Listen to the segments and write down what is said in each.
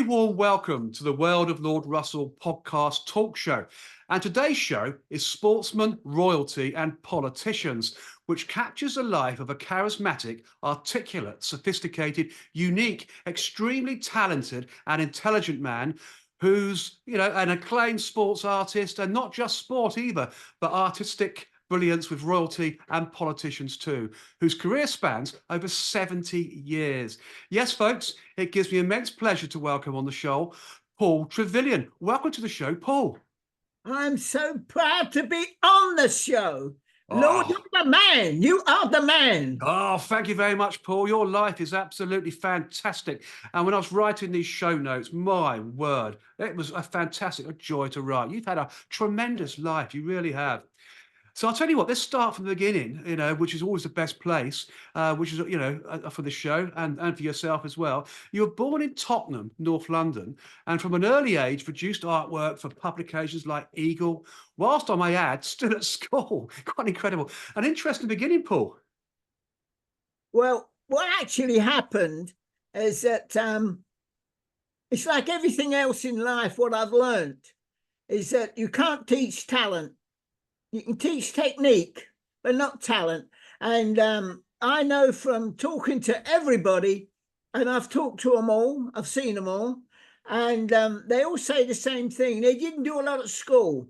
warm welcome to the World of Lord Russell podcast talk show. And today's show is Sportsmen, Royalty and Politicians, which captures the life of a charismatic, articulate, sophisticated, unique, extremely talented and intelligent man who's, an acclaimed sports artist, and not just sport either, but artistic brilliance with royalty and politicians too, whose career spans over 70 years. Yes, folks, it gives me immense pleasure to welcome on the show Paul Trevillion. Welcome to the show, Paul. I'm so proud to be on the show. Lord, you're the man. You are the man. Oh, thank you very much, Paul. Your life is absolutely fantastic. And when I was writing these show notes, my word, it was a joy to write. You've had a tremendous life. You really have. So I'll tell you what, let's start from the beginning, which is always the best place, which is, for the show and for yourself as well. You were born in Tottenham, North London, and from an early age produced artwork for publications like Eagle, whilst I may add, still at school. Quite incredible. An interesting beginning, Paul. Well, what actually happened is that it's like everything else in life, what I've learned is that you can't teach talent. You can teach technique, but not talent. And I know from talking to everybody, and I've talked to them all, I've seen them all, and they all say the same thing. They didn't do a lot at school.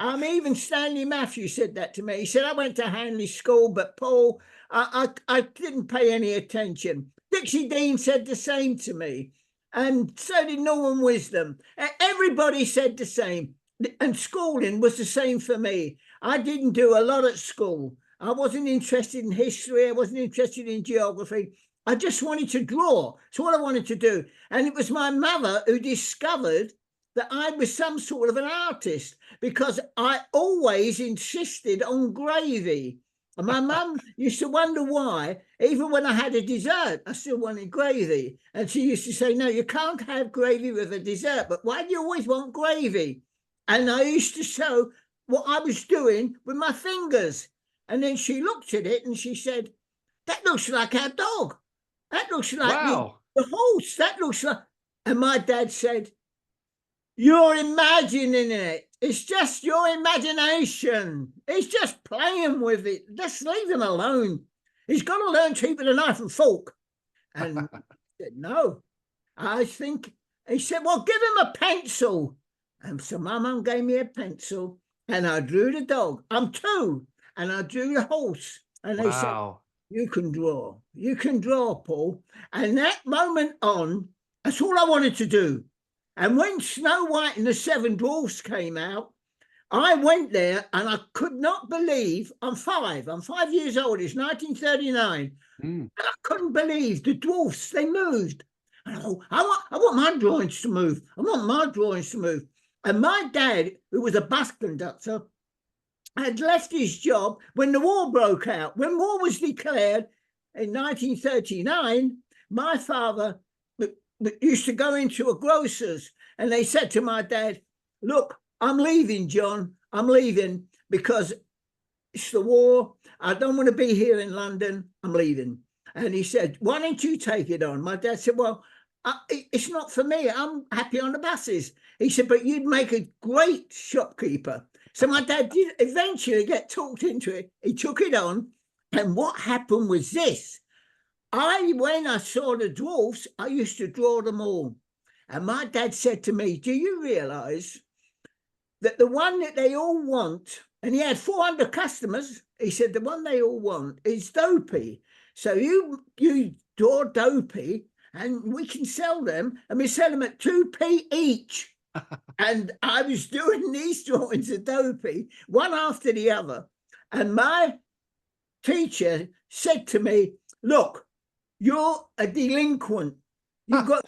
Even Stanley Matthews said that to me. He said, I went to Hanley School, but Paul, I didn't pay any attention. Dixie Dean said the same to me. And so did Norman Wisdom. Everybody said the same. And schooling was the same for me. I didn't do a lot at school. I wasn't interested in history. I wasn't interested in geography. I just wanted to draw. That's what I wanted to do. And it was my mother who discovered that I was some sort of an artist, because I always insisted on gravy. And my mum used to wonder why, even when I had a dessert, I still wanted gravy. And she used to say, no, you can't have gravy with a dessert, but why do you always want gravy? And I used to show what I was doing with my fingers. And then she looked at it and she said, that looks like our dog. That looks like the horse. That looks like... And my dad said, you're imagining it. It's just your imagination. He's just playing with it. Just leave him alone. He's got to learn to eat with a knife and fork. And I said, no, I think... He said, well, give him a pencil. And so my mum gave me a pencil and I drew the dog. I'm two. And I drew the horse. And they said, you can draw, Paul. And that moment on, that's all I wanted to do. And when Snow White and the Seven Dwarfs came out, I went there and I could not believe, I'm 5 years old, it's 1939. And I couldn't believe the dwarfs, they moved. And I want my drawings to move. I want my drawings to move. And my dad, who was a bus conductor, had left his job when the war broke out. When war was declared in 1939, my father used to go into a grocer's and they said to my dad, look, I'm leaving, John. I'm leaving because it's the war. I don't want to be here in London. I'm leaving. And he said, why don't you take it on? My dad said, well, it's not for me. I'm happy on the buses. He said, but you'd make a great shopkeeper. So my dad did eventually get talked into it. He took it on. And what happened was this. When I saw the dwarfs, I used to draw them all. And my dad said to me, do you realise that the one that they all want, and he had 400 customers, he said, the one they all want is Dopey. So you draw Dopey, and we can sell them, and we sell them at 2p each. And I was doing these drawings of Dopey, one after the other. And my teacher said to me, look, you're a delinquent. You're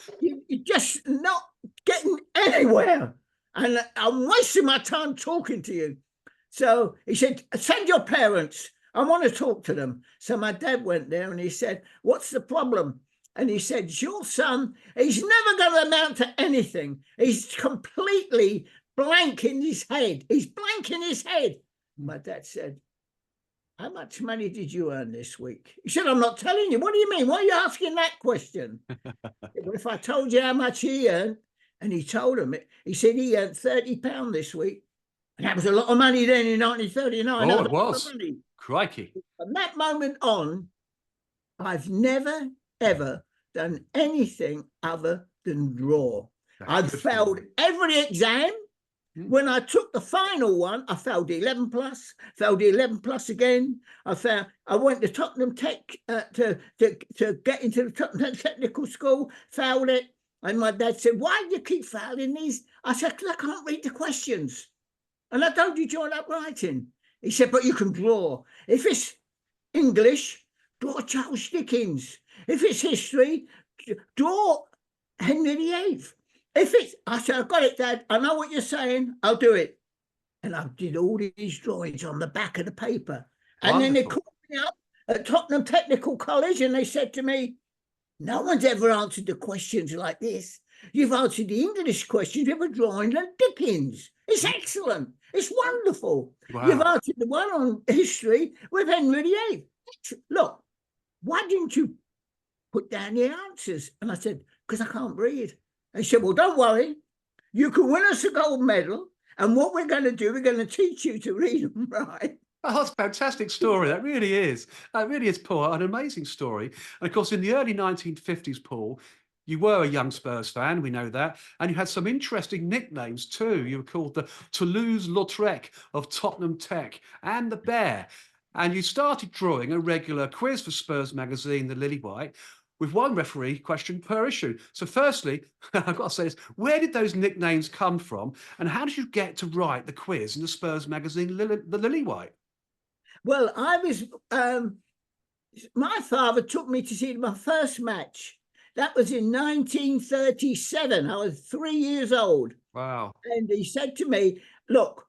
just not getting anywhere. And I'm wasting my time talking to you. So he said, send your parents. I want to talk to them. So my dad went there and he said, what's the problem? And he said, your son, he's never going to amount to anything. He's completely blank in his head. He's blank in his head. My dad said, how much money did you earn this week? He said, I'm not telling you. What do you mean? Why are you asking that question? Well, if I told you how much he earned, and he told him, he said he earned £30 this week. And that was a lot of money then in 1939. Oh, it was. Crikey. From that moment on, I've never, ever done anything other than draw. I've failed every exam. When I took the final one, I failed the 11 plus, failed the 11 plus again. I went to Tottenham Tech to get into the Tottenham Technical School, failed it. And my dad said, why do you keep failing these? I said, because I can't read the questions. And I told you join up writing. He said, but you can draw. If it's English, draw Charles Dickens. If it's history, draw Henry VIII. I said, I've got it, Dad. I know what you're saying. I'll do it. And I did all these drawings on the back of the paper. And Wonderful. Then they called me up at Tottenham Technical College and they said to me, no one's ever answered the questions like this. You've answered the English questions. You've ever drawing like Dickens. It's excellent. It's wonderful. Wow. You've answered the one on history with Henry VIII. Look, why didn't you put down the answers? And I said, because I can't read. They said, well, don't worry. You can win us a gold medal. And what we're going to do, we're going to teach you to read and write. Oh, that's a fantastic story. That really is. That really is, Paul, an amazing story. And of course, in the early 1950s, Paul, you were a young Spurs fan, we know that, and you had some interesting nicknames too. You were called the Toulouse-Lautrec of Tottenham Tech and the Bear. And you started drawing a regular quiz for Spurs magazine, the Lily White, with one referee question per issue. So firstly, I've got to say this, where did those nicknames come from? And how did you get to write the quiz in the Spurs magazine, the Lily White? Well, I was, my father took me to see my first match. That was in 1937. I was 3 years old. Wow. And he said to me, look,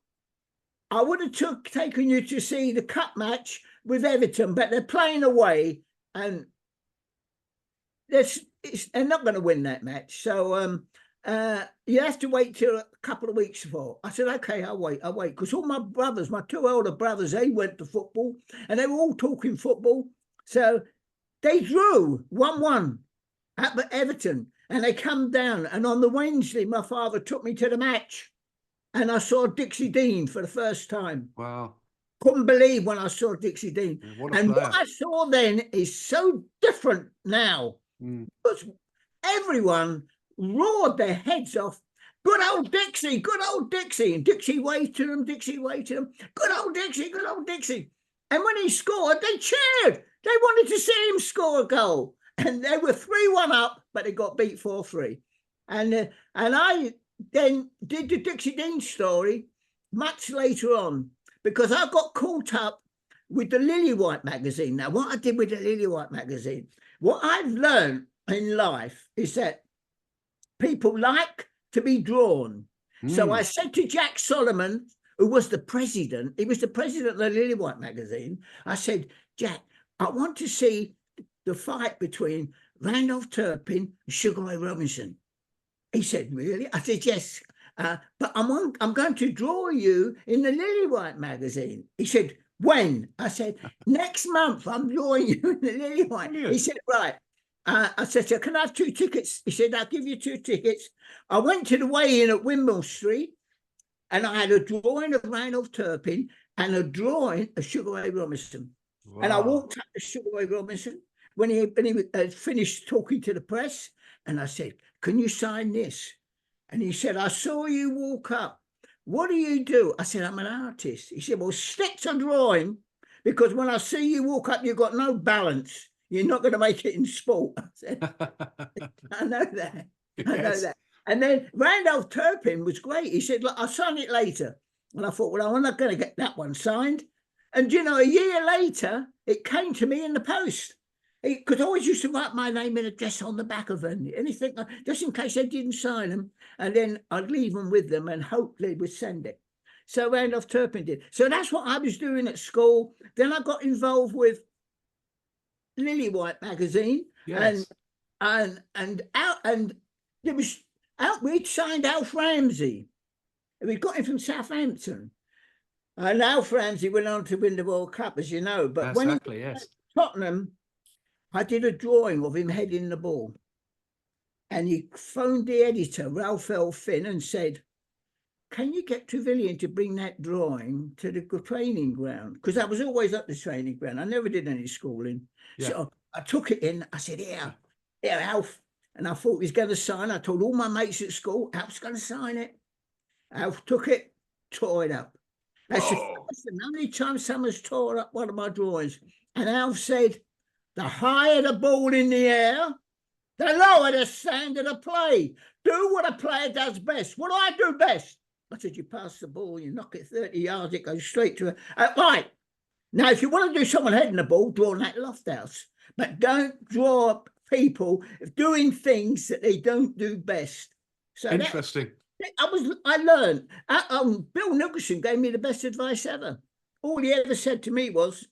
I would have taken you to see the cup match with Everton, but they're playing away and they're not going to win that match. So you have to wait till a couple of weeks before. I said, okay, I'll wait. Because all my brothers, my two older brothers, they went to football and they were all talking football. So they drew 1-1 at Everton and they come down. And on the Wednesday, my father took me to the match and I saw Dixie Dean for the first time. Wow. Couldn't believe when I saw Dixie Dean. Yeah, what I saw then is so different now. Because everyone roared their heads off. Good old Dixie, good old Dixie. And Dixie waved to them, Dixie waved to them. Good old Dixie, good old Dixie. And when he scored, they cheered. They wanted to see him score a goal. And they were 3-1 up, but they got beat 4-3. And I then did the Dixie Dean story much later on because I got caught up with the Lily White magazine. Now, what I did with the Lily White magazine, what I've learned in life is that people like to be drawn. So I said to Jack Solomon, who was the president, he was the president of the Lily White magazine. I said, Jack, I want to see the fight between Randolph Turpin and Sugar Ray Robinson. He said, really? I said, yes, but I'm going to draw you in the Lily White magazine. He said, when? I said, next month I'm drawing you in the Lily White. He said, right. I said, so can I have 2 tickets? He said, I'll give you 2 tickets. I went to the weigh-in at Windmill Street and I had a drawing of Randolph Turpin and a drawing of Sugar Ray Robinson. Wow. And I walked up to Sugar Ray Robinson when he had finished talking to the press. And I said, can you sign this? And he said, I saw you walk up. What do you do? I said, I'm an artist. He said, well, stick to drawing because when I see you walk up, you've got no balance. You're not going to make it in sport. I said, I know that. Yes. I know that. And then Randolph Turpin was great. He said, look, I'll sign it later. And I thought, well, I'm not going to get that one signed. And, you know, a year later, it came to me in the post. Because I always used to write my name and address on the back of them, anything, just in case they didn't sign them. And then I'd leave them with them and hope they would send it. So Randolph Turpin did. So that's what I was doing at school. Then I got involved with Lily White magazine. Yes. And there was we'd signed Alf Ramsey. We got him from Southampton. And Alf Ramsey went on to win the World Cup, as you know. But when he Exactly, was yes. at Tottenham, I did a drawing of him heading the ball. And he phoned the editor, Ralph L. Finn, and said, can you get Trevillion to bring that drawing to the training ground? Because I was always at the training ground. I never did any schooling. Yeah. So I took it in. I said, here, Alf. And I thought he's going to sign. I told all my mates at school, Alf's going to sign it. Alf took it, tore it up. That's the first and only time someone's tore up one of my drawings. And Alf said, the higher the ball in the air, the lower the standard of play. Do what a player does best. What do I do best? I said, you pass the ball, you knock it 30 yards, it goes straight to it. Right. Now, if you want to do someone heading the ball, draw that loft house. But don't draw people doing things that they don't do best. So interesting. I learned. Bill Nicklaus gave me the best advice ever. All he ever said to me was,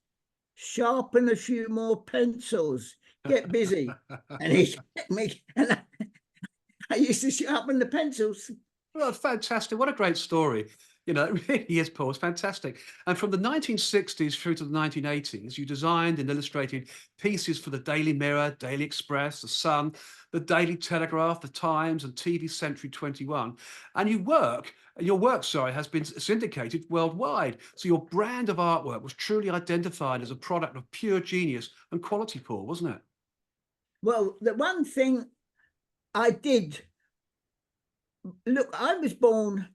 sharpen a few more pencils, get busy. And he kept me, and I used to sharpen the pencils. Well, fantastic. What a great story. You know, it really is, Paul. It's fantastic. And from the 1960s through to the 1980s, you designed and illustrated pieces for the Daily Mirror, Daily Express, the Sun, the Daily Telegraph, the Times, and TV Century 21. And your work, has been syndicated worldwide. So your brand of artwork was truly identified as a product of pure genius and quality, Paul, wasn't it? Well, the one thing I did, look, I was born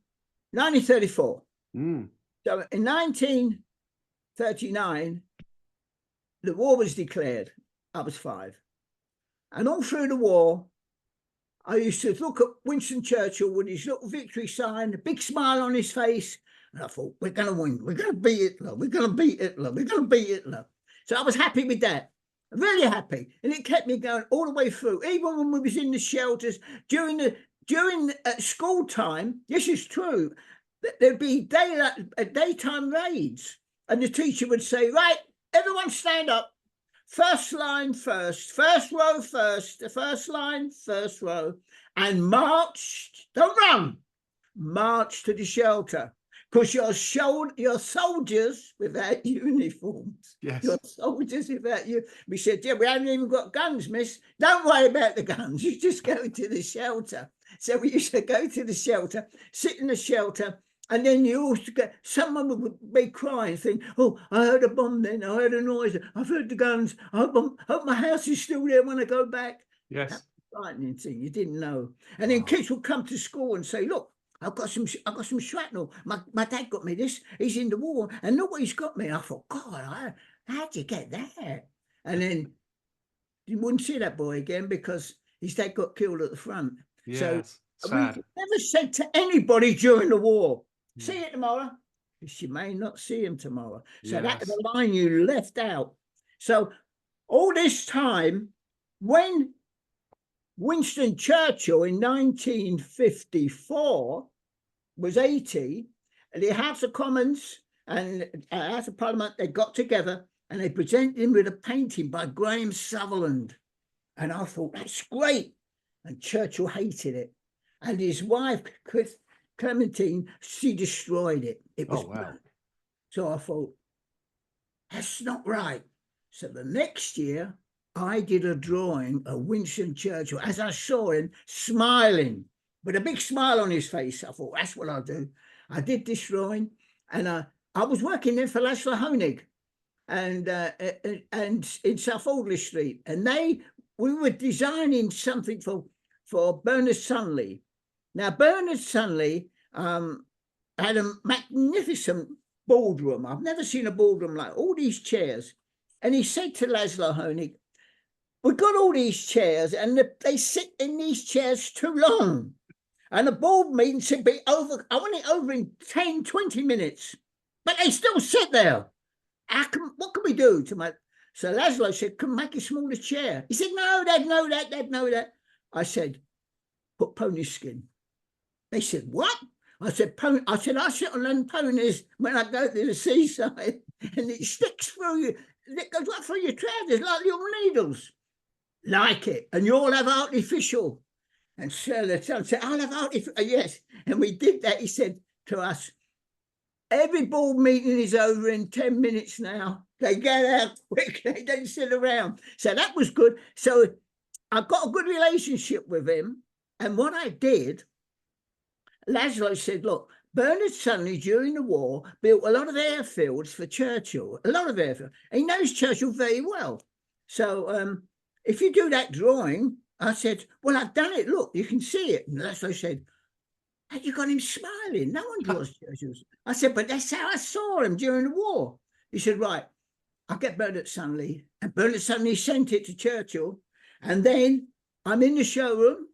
1934. So in 1939, the war was declared. I was 5. And all through the war, I used to look at Winston Churchill with his little victory sign, a big smile on his face. And I thought, we're going to win. We're going to beat Hitler. We're going to beat Hitler. We're going to beat Hitler. So I was happy with that. Really happy. And it kept me going all the way through. Even when we was in the shelters, during school time, this is true, there'd be daytime raids. And the teacher would say, right, everyone stand up. First line first row first, the first line, first row, and march, don't run, march to the shelter. Because you're soldiers without uniforms. Yes. You're soldiers without you. We said, yeah, we haven't even got guns, miss. Don't worry about the guns. You just go to the shelter. So we used to go to the shelter, sit in the shelter, and then you also get, someone would be crying, saying, oh, I heard a bomb then, I heard a noise, I've heard the guns, I hope my house is still there when I go back. Yes. That's a frightening thing, you didn't know. And then kids would come to school and say, look, I've got some shrapnel. My dad got me this, he's in the war, and look what he's got me. I thought, God, how'd you get that? And then you wouldn't see that boy again because his dad got killed at the front. Yes. So sad. we never said to anybody during the war, see you tomorrow, because you may not see him tomorrow. So that's the line you left out. So all this time, when Winston Churchill in 1954 was 80, and the House of Commons and House of Parliament, they got together and they presented him with a painting by Graham Sutherland. And I thought, that's great. And Churchill hated it. And his wife, Clementine, she destroyed it. It was bad. So I thought, that's not right. So the next year, I did a drawing of Winston Churchill as I saw him smiling with a big smile on his face. I thought, that's what I'll do. I did this drawing, and I was working there for Laszlo Honig and in South Audley Street. And we were designing something for Bernard Sunley. Now, Bernard Sunley had a magnificent boardroom. I've never seen a boardroom like all these chairs. And he said to Laszlo Honig, we've got all these chairs and they sit in these chairs too long. And the board meeting should be over. I want it over in 10, 20 minutes. But they still sit there. What can we do to make... So Laszlo said, can make a smaller chair. He said, no, Dad, no, Dad, no, Dad. I said, put pony skin. They said, what? I said, I sit on them ponies when I go to the seaside and it sticks through you. It goes right through your trousers like little needles. Like it. And you all have artificial. And Sir said, I'll have artificial. Yes. And we did that. He said to us, every board meeting is over in 10 minutes now. They get out quick. They don't sit around. So that was good. So I got a good relationship with him. And what I did, Laszlo said, look, Bernard Suddenly, during the war, built a lot of airfields for Churchill, a lot of airfields. He knows Churchill very well. So if you do that drawing, I said, well, I've done it. Look, you can see it. And Laszlo said, have you got him smiling? No one draws Churchill's. I said, but that's how I saw him during the war. He said, right, I'll get Bernard Suddenly. And Bernard Suddenly sent it to Churchill. And then I'm in the showroom.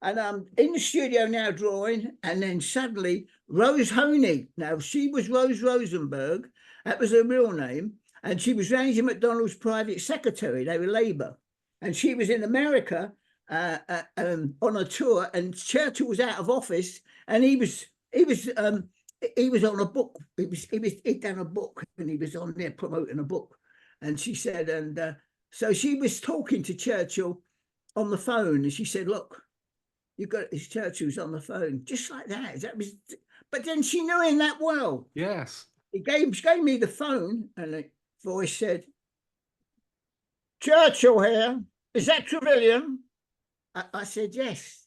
And I'm in the studio now drawing, and then suddenly Rose Honig, now she was Rose Rosenberg, that was her real name, and she was Ramsay MacDonald's private secretary. They were Labour, and she was in America on a tour, and Churchill was out of office, and he was on a book. He'd done a book, and he was on there promoting a book, and she said, and so she was talking to Churchill on the phone, and she said, look, you got his Churchill's on the phone, just like that. That was, but then she knew him that well. Yes. She gave me the phone, and the voice said, Churchill here. Is that Trevillion? I said, yes.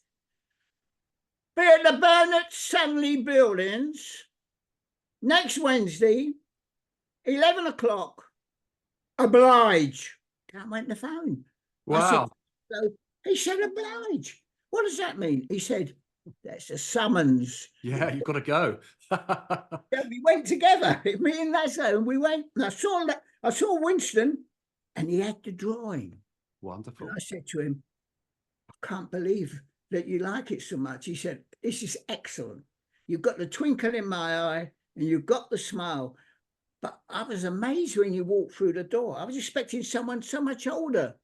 Be at the Bernard Suddenly buildings next Wednesday, 11 o'clock. Oblige. I went on the phone. Wow. So he said, oblige. What does that mean? He said, that's a summons. Yeah, you've got to go. Yeah, we went together, me and Laszlo, and we went, and I saw Winston, and he had the drawing. Wonderful. And I said to him, I can't believe that you like it so much. He said, this is excellent. You've got the twinkle in my eye, and you've got the smile. But I was amazed when you walked through the door. I was expecting someone so much older.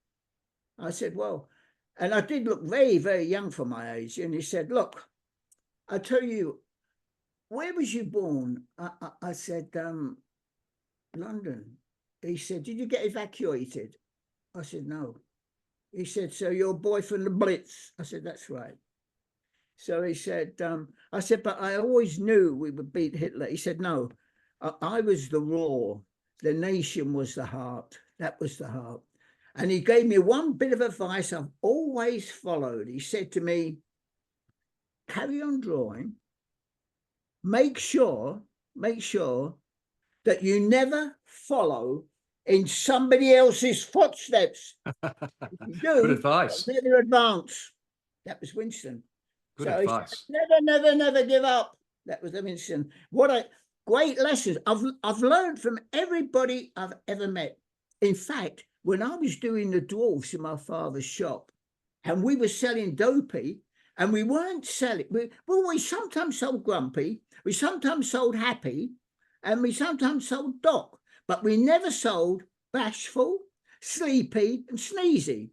I said, well, and I did look very, very young for my age. And he said, look, I tell you, where was you born? I said, London. He said, did you get evacuated? I said, no. He said, so you're a boy from the Blitz? I said, that's right. So he said, I said, but I always knew we would beat Hitler. He said, no, I was the raw. The nation was the heart. That was the heart. And he gave me one bit of advice I've always followed. He said to me, carry on drawing. Make sure that you never follow in somebody else's footsteps. If you do, good advice. Never advance. That was Winston. Good so advice. He said, never give up. That was Winston. What a great lesson. I've learned from everybody I've ever met. In fact, when I was doing the dwarfs in my father's shop, and we were selling dopey, and we weren't selling, we sometimes sold grumpy, we sometimes sold happy, and we sometimes sold doc, but we never sold bashful, sleepy, and sneezy.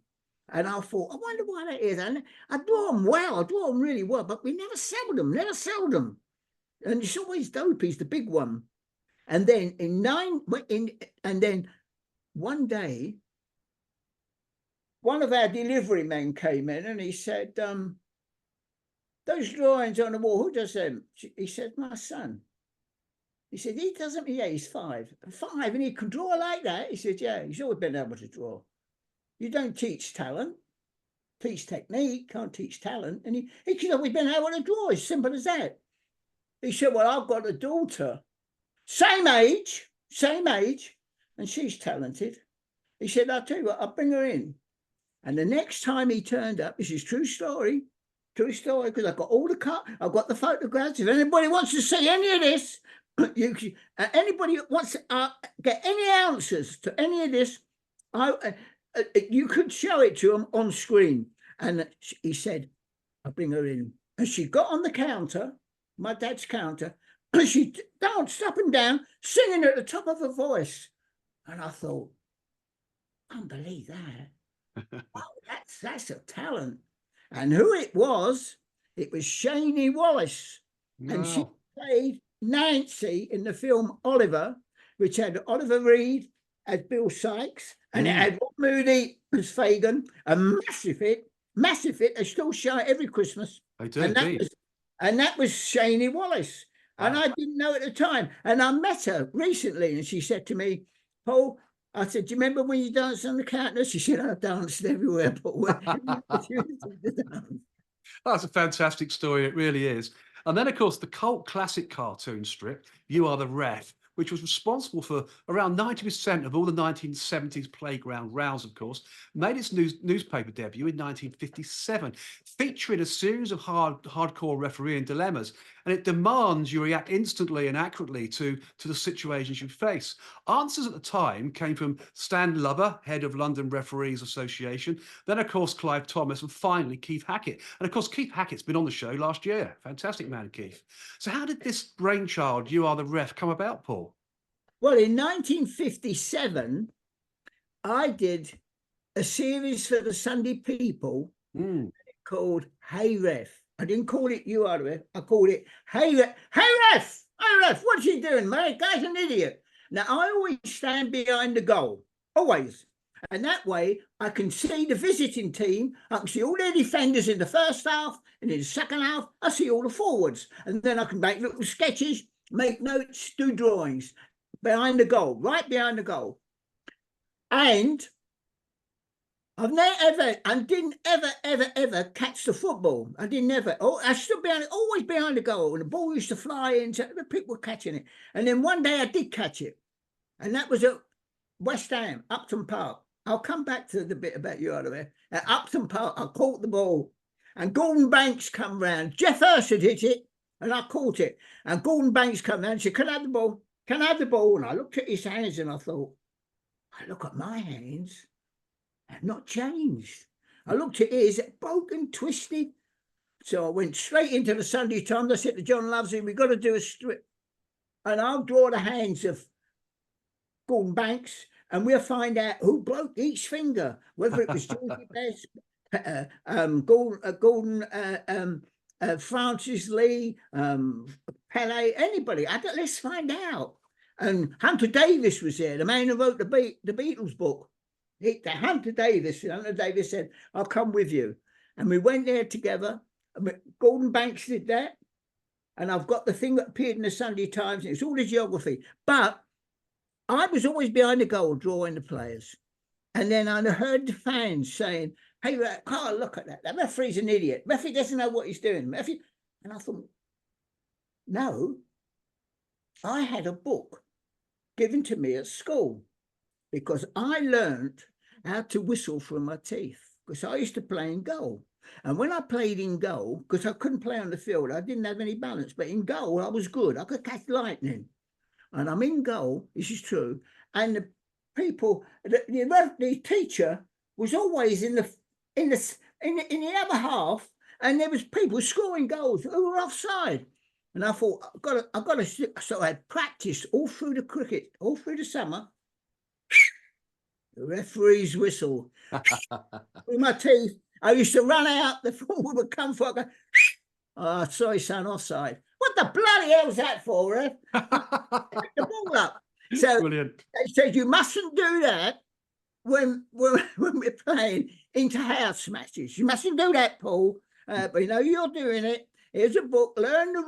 And I thought, I wonder why that is. And I draw them well, I draw them really well, but we never sell them. And it's always dopey's the big one. And then one day, one of our delivery men came in and he said, those drawings on the wall, who does them? He said, my son. He said, he doesn't, yeah, he's 5. 5, and he can draw like that? He said, yeah, he's always been able to draw. You don't teach talent, teach technique, can't teach talent. And he's always been able to draw, as simple as that. He said, well, I've got a daughter, same age, and she's talented. He said, I'll tell you what, I'll bring her in. And the next time he turned up, this is true story, because I've got all I've got the photographs. If anybody wants to see any of this, anybody wants to get any answers to any of this, you could show it to them on screen. And he said, I'll bring her in. And she got on the counter, my dad's counter, and she danced up and down, singing at the top of her voice. And I thought, I can't believe that. Wow, that's a talent. And who it was Shaney Wallace. No. And she played Nancy in the film Oliver, which had Oliver Reed as Bill Sykes, and it had Rob Moody as Fagin, a massive hit. They still show it every Christmas. They do, and that was Shaney Wallace. And Wow. I didn't know at the time. And I met her recently, and she said to me, Paul, I said, do you remember when you danced on the counter? She said, I've danced everywhere, but where? That's a fantastic story. It really is. And then, of course, the cult classic cartoon strip, You Are the Ref, which was responsible for around 90% of all the 1970s playground rows, of course, made its newspaper debut in 1957, featuring a series of hardcore refereeing dilemmas. And it demands you react instantly and accurately to the situations you face. Answers at the time came from Stan Lover, head of London Referees Association, then, of course, Clive Thomas, and finally Keith Hackett. And, of course, Keith Hackett's been on the show last year. Fantastic man, Keith. So how did this brainchild, You Are the Ref, come about, Paul? Well, in 1957, I did a series for the Sunday People called Hey Ref. I didn't call it You Are the Ref. I called it Hey Ref. Hey Ref! Hey Ref, what's he doing, mate? Guy's an idiot. Now, I always stand behind the goal. Always. And that way, I can see the visiting team. I can see all their defenders in the first half, and in the second half, I see all the forwards. And then I can make little sketches, make notes, do drawings behind the goal, right behind the goal. And I've never didn't ever catch the football. I didn't ever. Oh, I stood behind, always behind the goal, and the ball used to fly in. So the people were catching it. And then one day I did catch it, and that was at West Ham, Upton Park. I'll come back to the bit about You Are the Ref. At Upton Park, I caught the ball, and Gordon Banks come round. Jeff Hurst had hit it, and I caught it. And Gordon Banks come round and said, "Can I have the ball? Can I have the ball?" And I looked at his hands, and I thought, I look at my hands, have not changed. I looked at his, broken, twisted. So I went straight into the Sunday Times. I said to John Lovesley, we've got to do a strip, and I'll draw the hands of Gordon Banks, and we'll find out who broke each finger, whether it was Georgie Best, Gordon, Francis Lee, Pelé, anybody. Let's find out. And Hunter Davis was there, the man who wrote the Beatles book. Hunter Davis said, I'll come with you. And we went there together. Gordon Banks did that. And I've got the thing that appeared in the Sunday Times. And it's all the geography. But I was always behind the goal drawing the players. And then I heard the fans saying, hey, Carl, look at that. That referee's an idiot. Referee doesn't know what he's doing. And I thought, no, I had a book given to me at school because I learned how to whistle through my teeth because I used to play in goal. And when I played in goal, because I couldn't play on the field, I didn't have any balance, but in goal, I was good. I could catch lightning. And I'm in goal, this is true. And the people, the teacher was always in the other half, and there was people scoring goals who were offside. And I thought, I've got to. So I practiced all through the cricket, all through the summer. The referee's whistle through my teeth. I used to run out. The forward would come for. Go, oh, sorry, son, offside. What the bloody hell's that for, ref? The ball up. So Brilliant. they said you mustn't do that when we're playing inter-house matches. You mustn't do that, Paul. But you know you're doing it. Here's a book. Learn the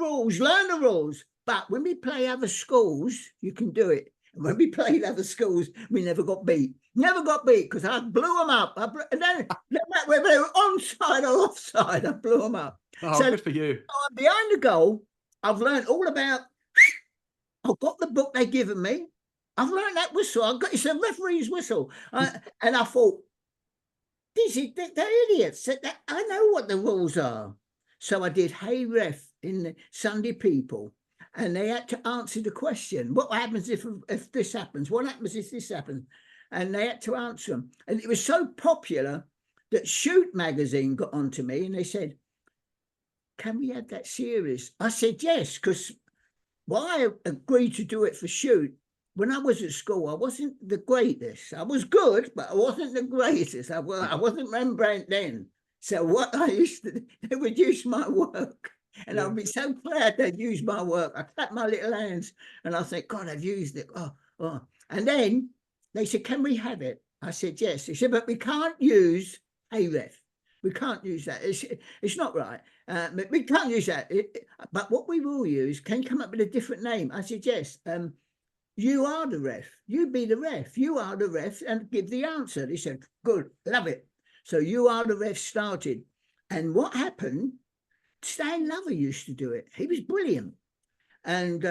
rules. But when we play other schools, you can do it. And when we played other schools, we never got beat. Never got beat because I blew them up. And then whether they were onside or offside, I blew them up. Oh, so, good for you. Behind the goal, I've learned all about. I've got the book they've given me. I've learned that whistle. It's a referee's whistle. And I thought, they're idiots. I know what the rules are. So I did Hey Ref in the Sunday People. And they had to answer the question, what happens if this happens? What happens if this happens? And they had to answer them. And it was so popular that Shoot magazine got onto me and they said, can we have that series? I said, yes, because I agreed to do it for Shoot. When I was at school, I wasn't the greatest. I was good, but I wasn't the greatest. I wasn't Rembrandt then. So what I used to do, they would use my work. And I'd be so glad they'd use my work. I clap my little hands and I think, God, I've used it. Oh. And then they said, can we have it? I said, yes. They said, but we can't use Hey Ref. We can't use that. It's not right. We can't use that. But what we will use, can you come up with a different name? I said, yes. You are the ref. You be the ref. You are the ref and give the answer. He said, good, love it. So you are the ref started. And what happened, Stan Lover used to do it. He was brilliant. And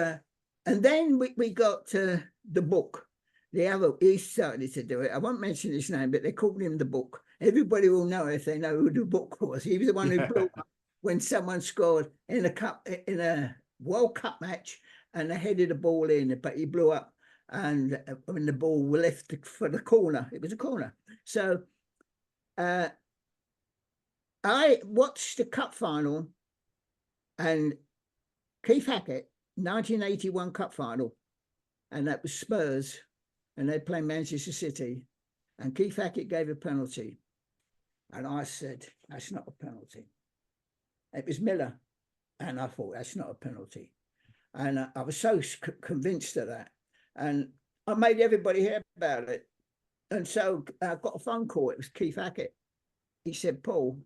then we got the book. He started to do it. I won't mention his name, but they called him the book. Everybody will know if they know who the book was. He was the one who blew up when someone scored in a World Cup match and they headed the ball in, but he blew up. And when the ball was left for the corner, it was a corner. So I watched the cup final, and Keith Hackett, 1981 cup final, and that was Spurs, and they played Manchester City, and Keith Hackett gave a penalty, and I said, that's not a penalty. It was Miller, and I thought, that's not a penalty. And I was so convinced of that, and I made everybody hear about it. And so I got a phone call. It was Keith Hackett. He said, Paul,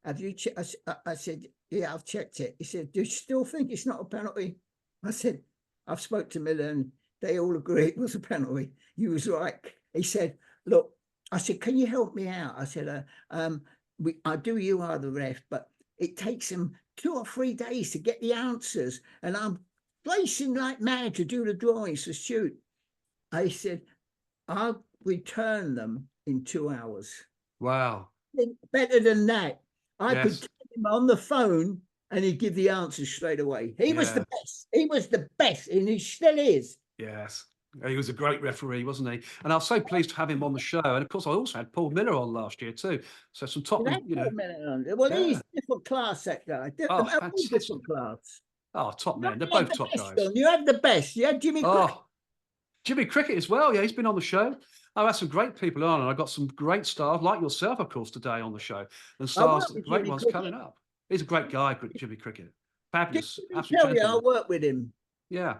have you checked? I said, yeah, I've checked it. He said, do you still think it's not a penalty? I said, I've spoke to Miller and they all agree it was a penalty. You was right. He said, look, I said, can you help me out? I said, I do, you are the ref, but it takes them 2 or 3 days to get the answers. And I'm racing like mad to do the drawings to shoot. I said, I'll return them in 2 hours. Wow. Better than that. I could get him on the phone and he'd give the answers straight away. He was the best. He was the best, and he still is. Yes. He was a great referee, wasn't he? And I was so pleased to have him on the show. And of course, I also had Paul Miller on last year too. So some top, you know. Well, he's different class, that guy. Fantastic. Different class. Oh, top man. They're both top guys. You had the best. You had Jimmy Cricket. Jimmy Cricket as well. Yeah, he's been on the show. I've had some great people on, and I got some great stars like yourself, of course, today on the show, and stars, great ones coming up. He's a great guy, Jimmy Cricket. Fabulous. I worked with him. Yeah.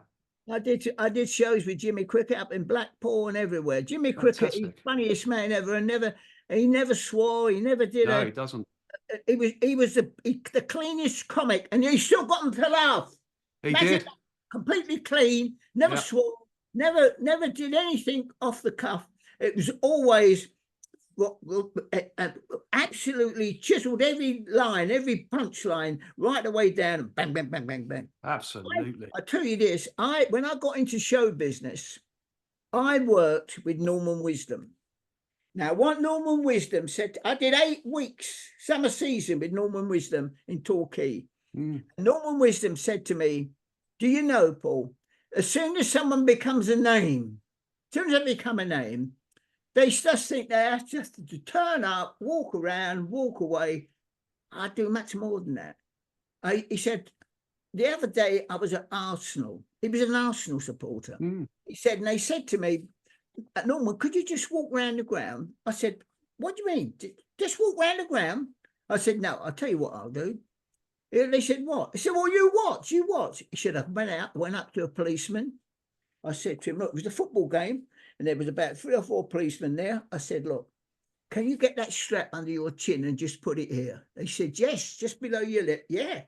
I did shows with Jimmy Cricket up in Blackpool and everywhere. Jimmy Cricket, he's the funniest man ever, and he never swore. He never did. No, he doesn't. He was the cleanest comic, and he still got him to laugh. He did. Completely clean. Never swore. Never did anything off the cuff. It was always absolutely chiseled every line, every punchline, right the way down, and bang, bang, bang, bang, bang. Absolutely. I tell you this, when I got into show business, I worked with Norman Wisdom. Now, what Norman Wisdom said, I did 8 weeks, summer season with Norman Wisdom in Torquay. Norman Wisdom said to me, do you know, Paul, as soon as someone becomes a name, as soon as they become a name, they just think they have just to turn up, walk around, walk away. I do much more than that. He said, the other day I was at Arsenal. He was an Arsenal supporter. He said, and they said to me, Norman, could you just walk around the ground? I said, what do you mean? Just walk around the ground? I said, no, I'll tell you what I'll do. They said, what? I said, well, you watch. He said, I went up to a policeman. I said to him, look, it was a football game, and there was about 3 or 4 policemen there. I said, look, can you get that strap under your chin and just put it here? They said, yes, just below your lip. Yeah.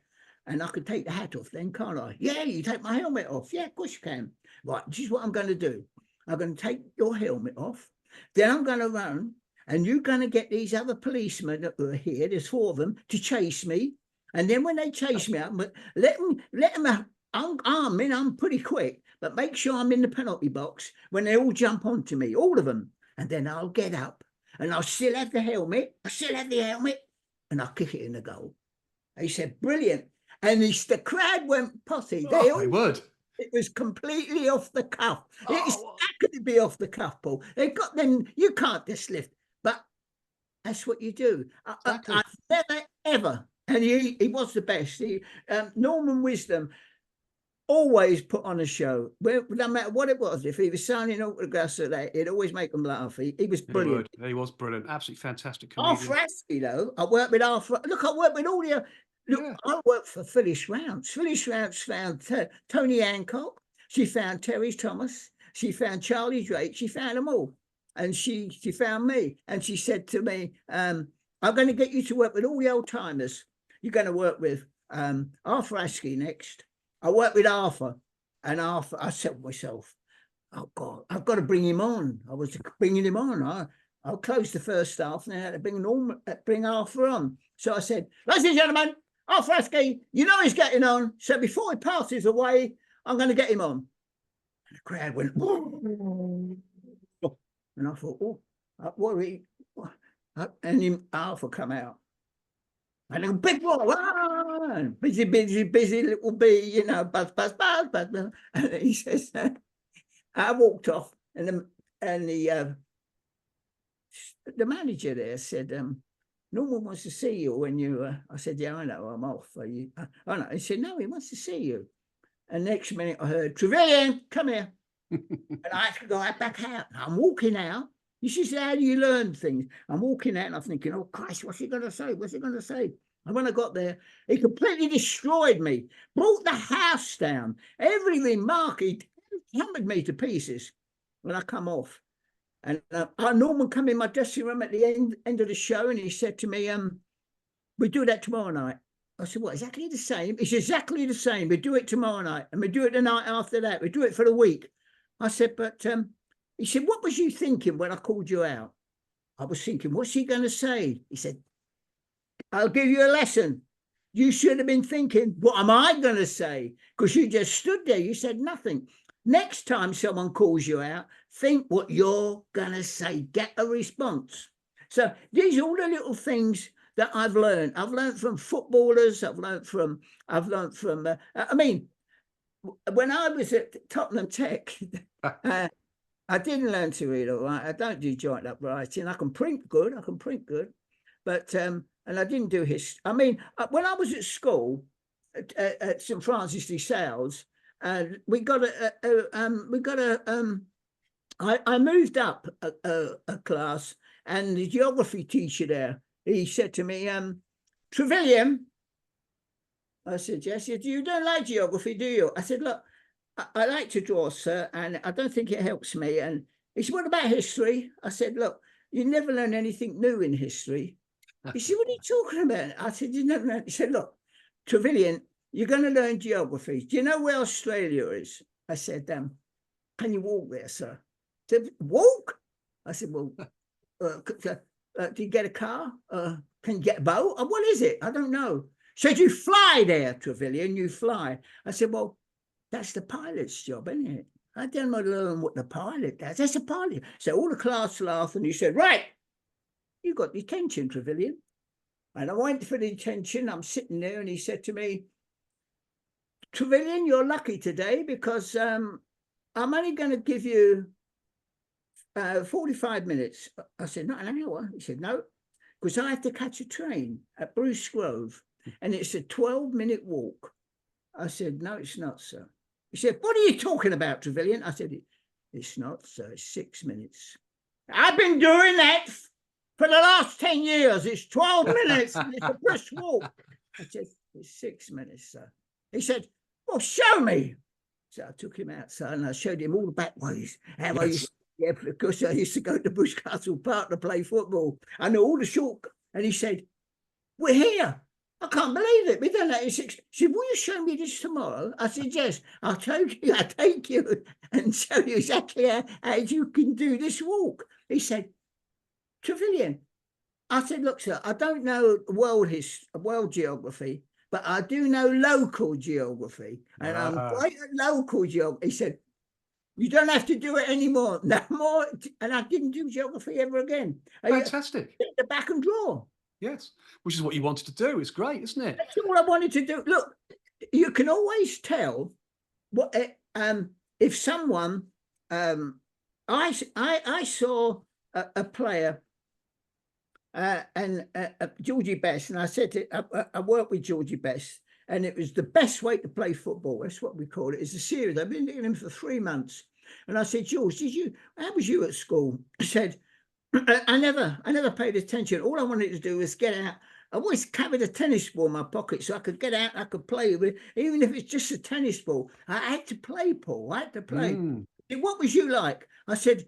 And I could take the hat off then, can't I? Yeah, you take my helmet off. Yeah, of course you can. Right, this is what I'm going to do. I'm going to take your helmet off. Then I'm going to run, and you're going to get these other policemen that are here, there's 4 of them, to chase me. And then when they chase me, let them I'm pretty quick, but make sure I'm in the penalty box when they all jump onto me, all of them. And then I'll get up and I'll still have the helmet. And I'll kick it in the goal. He said, brilliant. And the crowd went potty. They would. It was completely off the cuff. How could it be off the cuff, Paul? They got them, you can't just lift. But that's what you do. Exactly. I've never, ever. And he was the best. Norman Wisdom always put on a show. No matter what it was, if he was signing autographs or that, he'd always make them laugh. He was brilliant. He was brilliant. Absolutely fantastic comedian. Arthur, though. I worked with Arthur. Look, I worked with all the... I worked for Phyllis Rounce. Phyllis Rounce found Tony Hancock. She found Terry Thomas. She found Charlie Drake. She found them all. And she found me. And she said to me, I'm going to get you to work with all the old timers. You're going to work with Arthur Askey next. I worked with Arthur, and Arthur, I said to myself, oh God, I've got to bring him on. I was bringing him on. I'll close the first half and then I had to bring Arthur on. So I said, ladies and gentlemen, Arthur Askey, you know he's getting on. So before he passes away, I'm going to get him on. And the crowd went, whoa. And I thought, oh, what are we? And then Arthur come out. And a big boy, busy little bee, you know, buzz. And he says, I walked off, and the manager there said, no one wants to see you when you. I said, yeah, I know, I'm off. I know. He said, no, he wants to see you. And next minute, I heard, Trevillion, come here. And I had to go back out. I'm walking out. This is how you learn things. I'm walking out and I'm thinking, oh, Christ, what's he going to say? What's he going to say? And when I got there, he completely destroyed me, brought the house down. Every remark, he hammered me to pieces when I come off. And Norman come in my dressing room at the end of the show and he said to me, we do that tomorrow night. I said, what, exactly the same? It's exactly the same. We do it tomorrow night and we do it the night after that. We do it for the week. I said, but he said, what was you thinking when I called you out? I was thinking, what's he going to say? He said, I'll give you a lesson. You should have been thinking, what am I going to say? Because you just stood there. You said nothing. Next time someone calls you out, think what you're going to say. Get a response. So these are all the little things that I've learned. I've learned from footballers. I've learned from, I mean, when I was at Tottenham Tech, I didn't learn to read all right. I don't do joint up writing. I can print good. But, and I didn't do history. I mean, when I was at school at St. Francis de Sales, I moved up a class, and the geography teacher there, he said to me, Trevillion. I said, yes. He said, you don't like geography, do you? I said, look, I like to draw, sir, and I don't think it helps me. And he said, what about history? I said, look, you never learn anything new in history. He said, what are you talking about? I said, you never learn. He said, look, Trevillion, you're going to learn geography. Do you know where Australia is? I said, can you walk there, sir? He said, walk? I said, well, do you get a car? Can you get a boat? What is it? I don't know. He said, you fly there, Trevillion, you fly. I said, well, that's the pilot's job, isn't it? I don't know to learn what the pilot does. That's a pilot. So all the class laughed, and he said, right, you got detention, Trevillion. And I went for the detention. I'm sitting there, and he said to me, Trevillion, you're lucky today because I'm only going to give you 45 minutes. I said, not an hour. He said, no, because I have to catch a train at Bruce Grove, and it's a 12-minute walk. I said, no, it's not, sir. He said, what are you talking about, Trevillion? I said, it's not, sir. It's 6 minutes. I've been doing that for the last 10 years. It's 12 minutes. And it's a brisk walk. I said, it's 6 minutes, sir. He said, well, show me. So I took him outside and I showed him all the back ways. How I used to, yeah, because I used to go to Bushcastle Park to play football. I know all the short. And he said, we're here. I can't believe it. We've done that in 6. He said, will you show me this tomorrow? I said, yes. I'll take you and show you exactly how you can do this walk. He said, Trevillion. I said, look, sir, I don't know world geography, but I do know local geography. And I'm great at local geography. He said, you don't have to do it anymore. No more. And I didn't do geography ever again. Fantastic. The back and draw. Yes, which is what you wanted to do. It's great, isn't it? That's all I wanted to do. Look, you can always tell what if someone. I saw a player, and Georgie Best, and I said I worked with Georgie Best, and it was the best way to play football. That's what we call it. It's a series. I've been doing him for 3 months, and I said, George, how was you at school? He said, I never paid attention. All I wanted to do was get out. I always carried a tennis ball in my pocket so I could get out. I could play with it, even if it's just a tennis ball. I had to play, Paul. I had to play. What was you like? I said,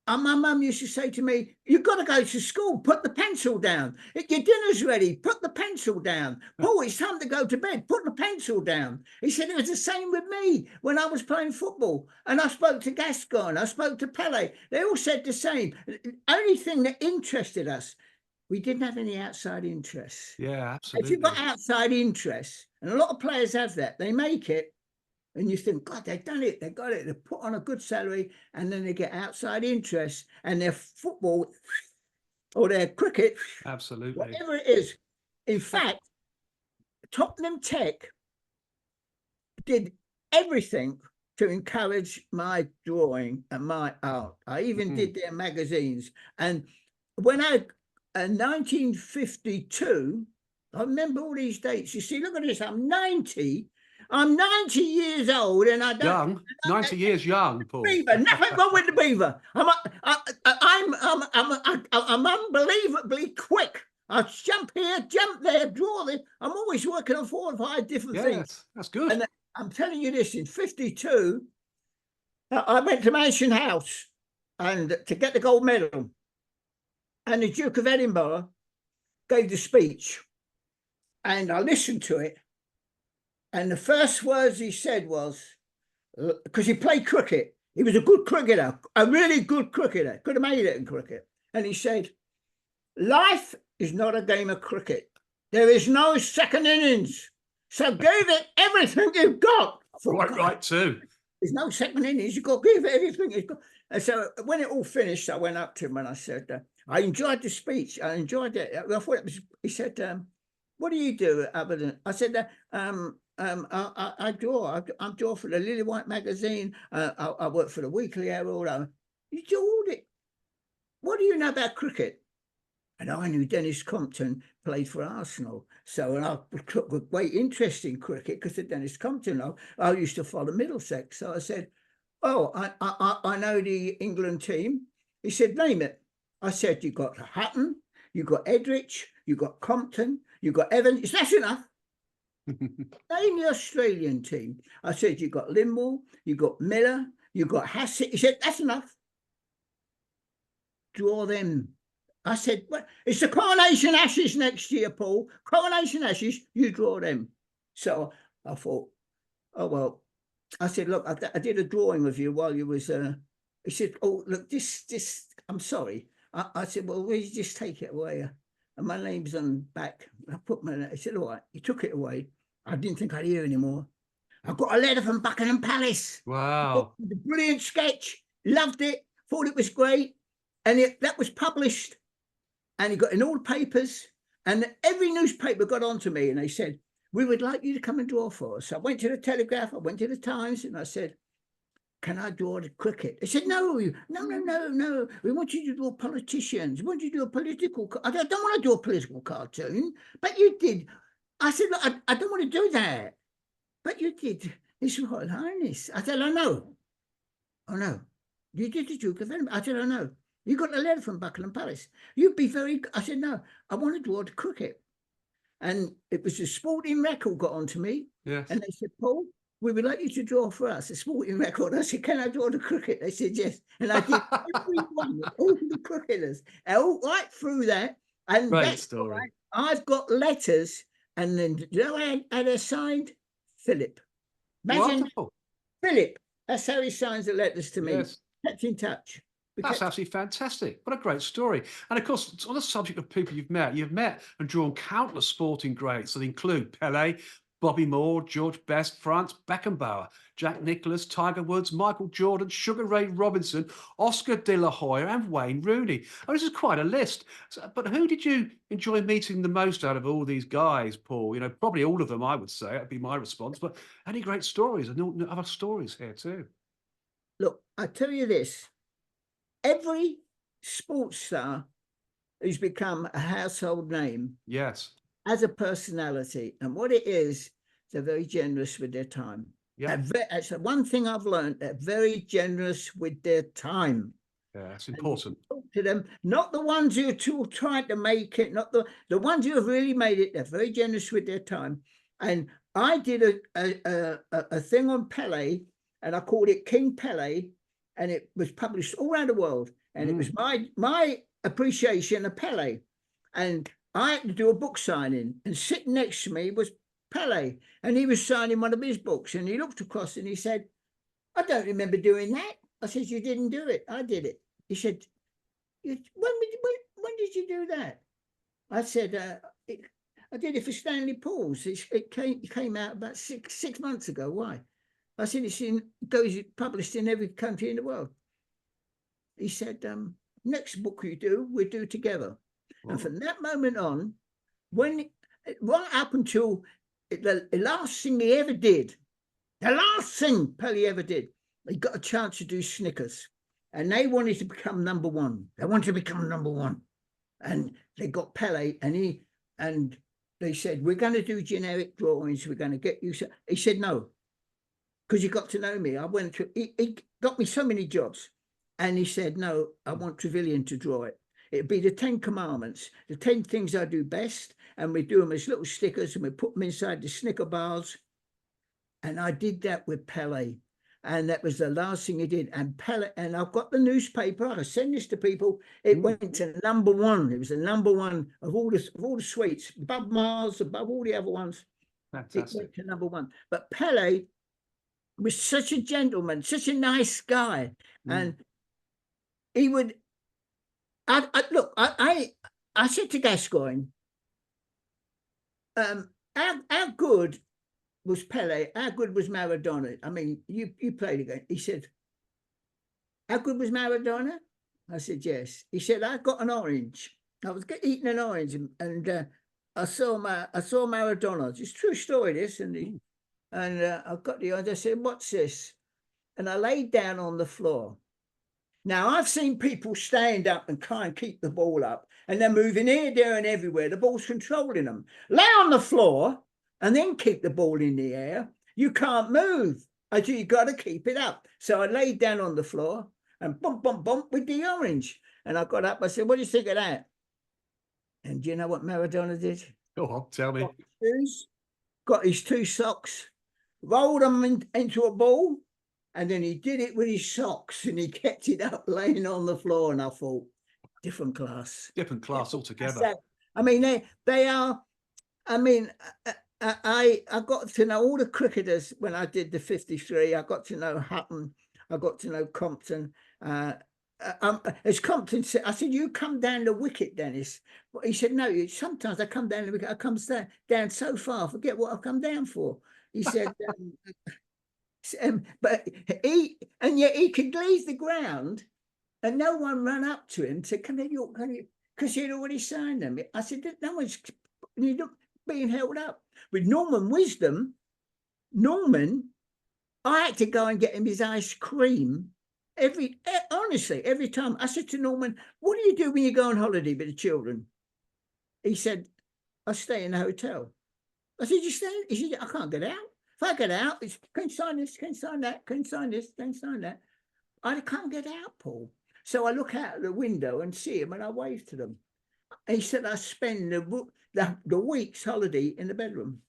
And my mum used to say to me, you've got to go to school, put the pencil down. Your dinner's ready, put the pencil down. Paul, it's time to go to bed, put the pencil down. He said it was the same with me when I was playing football. And I spoke to Gascoigne, I spoke to Pelé. They all said the same. The only thing that interested us, we didn't have any outside interests. Yeah, absolutely. If you've got outside interests, and a lot of players have that, they make it, and you think, God, they've done it, they've got it, they've put on a good salary, and then they get outside interest, and their football or their cricket, absolutely, whatever it is. In fact, Tottenham Tech did everything to encourage my drawing and my art. I even did their magazines. And when in 1952, I remember all these dates. You see, look at this, I'm 90 years old, and I don't. Young, 90 years young, Paul. Beaver, nothing wrong with the Beaver. I'm unbelievably quick. I jump here, jump there, draw this. I'm always working on 4 or 5 different things. That's good. And I'm telling you this, in 52, I went to Mansion House and to get the gold medal. And the Duke of Edinburgh gave the speech. And I listened to it. And the first words he said was, because he played cricket, he was a good cricketer, a really good cricketer, could have made it in cricket. And he said, life is not a game of cricket. There is no second innings. So give it everything you've got. Right too. There's no second innings. You've got to give it everything you've got. And so when it all finished, I went up to him and I said, I enjoyed the speech. I enjoyed it. I thought it was, he said, what do you do other than, I said, I draw. I draw for the Lily White magazine. I work for the Weekly Herald. You do all it. What do you know about cricket? And I knew Dennis Compton played for Arsenal. So, and I took a great interest in cricket because of Dennis Compton. I used to follow Middlesex. So I said, oh, I know the England team. He said, name it. I said, you got Hutton, you got Edrich, you got Compton, you got Evans. That's enough. Name the Australian team. I said, you got Limwell, you got Miller, you got Hassett. He said, that's enough. Draw them. I said, well, it's the Coronation Ashes next year, Paul. Coronation Ashes, you draw them. So I thought, oh, well. I said, look, I did a drawing of you while you was, he said, oh, look, this, I'm sorry. I said, well, will you just take it away? And my name's on back. I put my name. He said, all right, he took it away. I didn't think I'd hear anymore. I got a letter from Buckingham Palace. Wow. The brilliant sketch. Loved it. Thought it was great. And that was published. And he got in all the papers. And every newspaper got onto me. And they said, we would like you to come and draw for us. So I went to the Telegraph. I went to the Times. And I said, can I draw the cricket? They said, no. We want you to draw politicians. We want you to do a political. I don't want to do a political cartoon. But you did. I said, look, I don't want to do that. But you did. His Royal Highness. I said, I know. Oh, no. You did the Duke of Edinburgh. I said, I know. You got a letter from Buckingham Palace. You'd be very... I said, no, I want to draw the cricket. And it was the Sporting Record got onto me. Yes. And they said, Paul, we would like you to draw for us a Sporting Record. I said, can I draw the cricket? They said, yes. And I did every one of all the cricketers. All right through that. And great story. Right. I've got letters. And then, you know, I had a signed Philip. Imagine wonderful. Philip. That's how he signs the letters to me. Yes. Kept in touch. That's absolutely fantastic. What a great story. And of course, on the subject of people you've met and drawn countless sporting greats that include Pelé, Bobby Moore, George Best, Franz Beckenbauer, Jack Nicklaus, Tiger Woods, Michael Jordan, Sugar Ray Robinson, Oscar de la Hoya, and Wayne Rooney. Oh, this is quite a list. But who did you enjoy meeting the most out of all these guys, Paul? You know, probably all of them, I would say. That'd be my response. But any great stories and other stories here too? Look, I tell you this. Every sports star who's become a household name, yes, has a personality, and what it is, they're very generous with their time. Yeah, that's the one thing I've learned. They're very generous with their time. Yeah, that's important. Talk to them, not the ones who are trying to make it, not the ones who have really made it. They're very generous with their time. And I did a thing on Pelé, and I called it King Pelé. and it was published all around the world. And it was my appreciation of Pelé. And I had to do a book signing, and sitting next to me was Pelé, and he was signing one of his books, and he looked across and he said, I don't remember doing that. I said, you didn't do it. I did it. He said, when did you do that? I said, I did it for Stanley Paul's. It came out about six months ago. Why? I said, it's published in every country in the world. He said, next book you do, we'll do together. Oh. And from that moment on, right up until the last thing he ever did, the last thing Pelé ever did, he got a chance to do Snickers. And they wanted to become number one. They wanted to become number one. And they got Pelé, and they said, we're going to do generic drawings. We're going to get you. He said, no, because you got to know me. He got me so many jobs. And he said, no, I want Trevillion to draw it. It'd be the 10 commandments, the 10 things I do best. And we do them as little stickers, and we put them inside the Snicker bars. And I did that with Pelé. And that was the last thing he did. And Pelé, and I've got the newspaper. I send this to people. It went to number one. It was the number one of all the sweets, above Mars, above all the other ones. Fantastic. It went to number one. But Pelé was such a gentleman, such a nice guy, and he would. I said to Gascoigne, how good was Pelé? How good was Maradona? I mean, you played again. He said, how good was Maradona? I said, yes. He said, I got an orange. I was eating an orange, and I saw Maradona. It's a true story, this. And I got the orange. I said, what's this? And I laid down on the floor. Now, I've seen people stand up and try and keep the ball up, and they're moving here, there, and everywhere. The ball's controlling them. Lay on the floor and then keep the ball in the air. You can't move. You got to keep it up. So I laid down on the floor and bump, bump, bump with the orange. And I got up. I said, what do you think of that? And do you know what Maradona did? Go on, tell me. Got his 2 socks, rolled them into a ball, and then he did it with his socks, and he kept it up laying on the floor. And I thought, different class. Different class altogether. I mean, they are, I mean, I got to know all the cricketers when I did the 53. I got to know Hutton. I got to know Compton. As Compton said, I said, you come down the wicket, Dennis. But he said, no, sometimes I come down the wicket. I come down so far, I forget what I've come down for. He said, but yet he could leave the ground and no one ran up to him to come in, because he'd already signed them. I said, no one's being held up. With Norman Wisdom, I had to go and get him his ice cream honestly, every time. I said to Norman, what do you do when you go on holiday with the children? He said, I stay in a hotel. I said, you stay? He said, I can't get out. If I get out, it's, can you sign this, can you sign that, can you sign this, can you sign that? I can't get out, Paul. So I look out the window and see him, and I wave to them. And he said, I spend the week's holiday in the bedroom.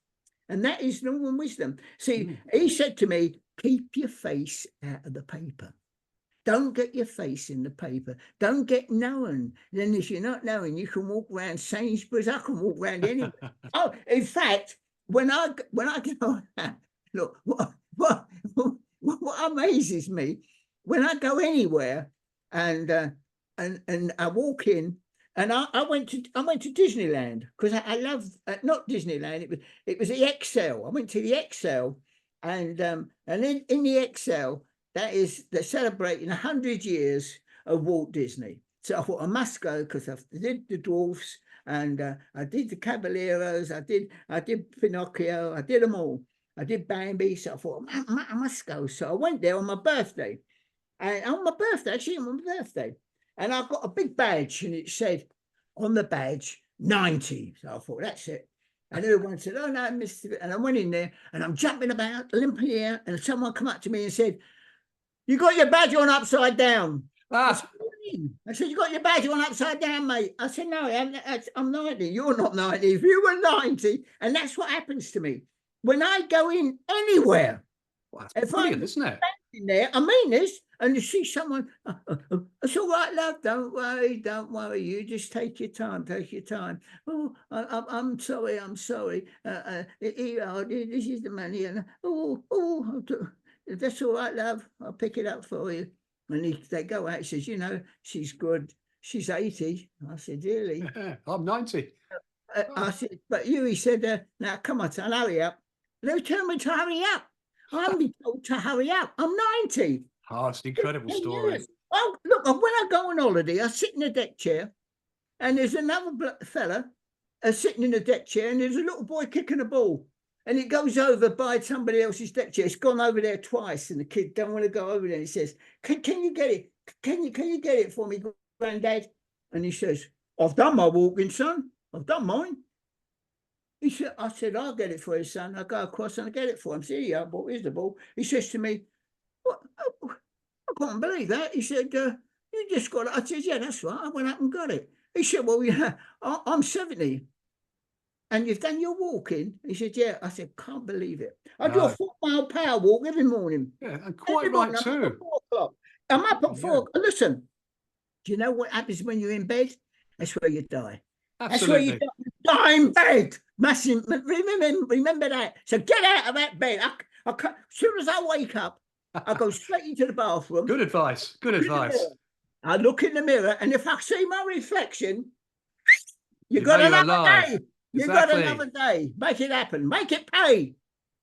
And that is Norman Wisdom. See, he said to me, keep your face out of the paper. Don't get your face in the paper. Don't get known. Then if you're not known, you can walk around Sainsbury's. I can walk around anywhere. Oh, in fact, when I go, look, what amazes me, when I go anywhere and I walk in, and I went to Disneyland because I love not Disneyland. It was the XL. I went to the XL, and in the XL, they're celebrating 100 years of Walt Disney. So I thought I must go because I did the Dwarfs, and I did the Caballeros. I did Pinocchio. I did them all. I did Bambi. So I thought I must go. So I went there on my birthday, and on my birthday. And I've got a big badge, and it said on the badge 90. So I thought, that's it. And everyone said, oh no, Mr. And I went in there, and I'm jumping about, limping here, and someone come up to me and said, you got your badge on upside down. I said, you got your badge on upside down, mate. I said, no, I'm 90. You're not 90. If you were 90, and that's what happens to me. When I go in anywhere, well, that's brilliant, isn't it? In there, I mean this, And you see someone, it's all right, love, don't worry, you just take your time. Oh, I'm sorry, this is the money, and that's all right, love, I'll pick it up for you. And they go out, he says, you know, she's good, she's 80. I said, really? I'm 90. I said, but you, he said, now come on, son, hurry up. They tell me to hurry up. I'm being told to hurry up. I'm 90. Oh, it's an incredible story. Oh, look, when I go on holiday, I sit in a deck chair, and there's another fella sitting in a deck chair, and there's a little boy kicking a ball, and it goes over by somebody else's deck chair. It's gone over there twice, and the kid don't want to go over there. And he says, "Can you get it? Can you get it for me, Granddad?" And he says, "I've done my walking, son. I've done mine." I said, "I'll get it for you, son." I go across and I get it for him. See, yeah, here's the ball. He says to me, "What? I can't believe that." He said, "You just got it." I said, "Yeah, that's right. I went up and got it." He said, "Well, yeah, I'm 70. And you've done your walking?" He said, "Yeah." I said, "Can't believe it. I do a 4-mile power walk every morning." Yeah, and quite right too. I'm up at 4 o'clock. Listen, do you know what happens when you're in bed? That's where you die. Absolutely. That's where you die in bed. Remember that. So get out of that bed. As soon as I wake up, I go straight into the bathroom. Good advice. Good advice. I look in the mirror, and if I see my reflection, you got another day. You got another day. Make it happen. Make it pay.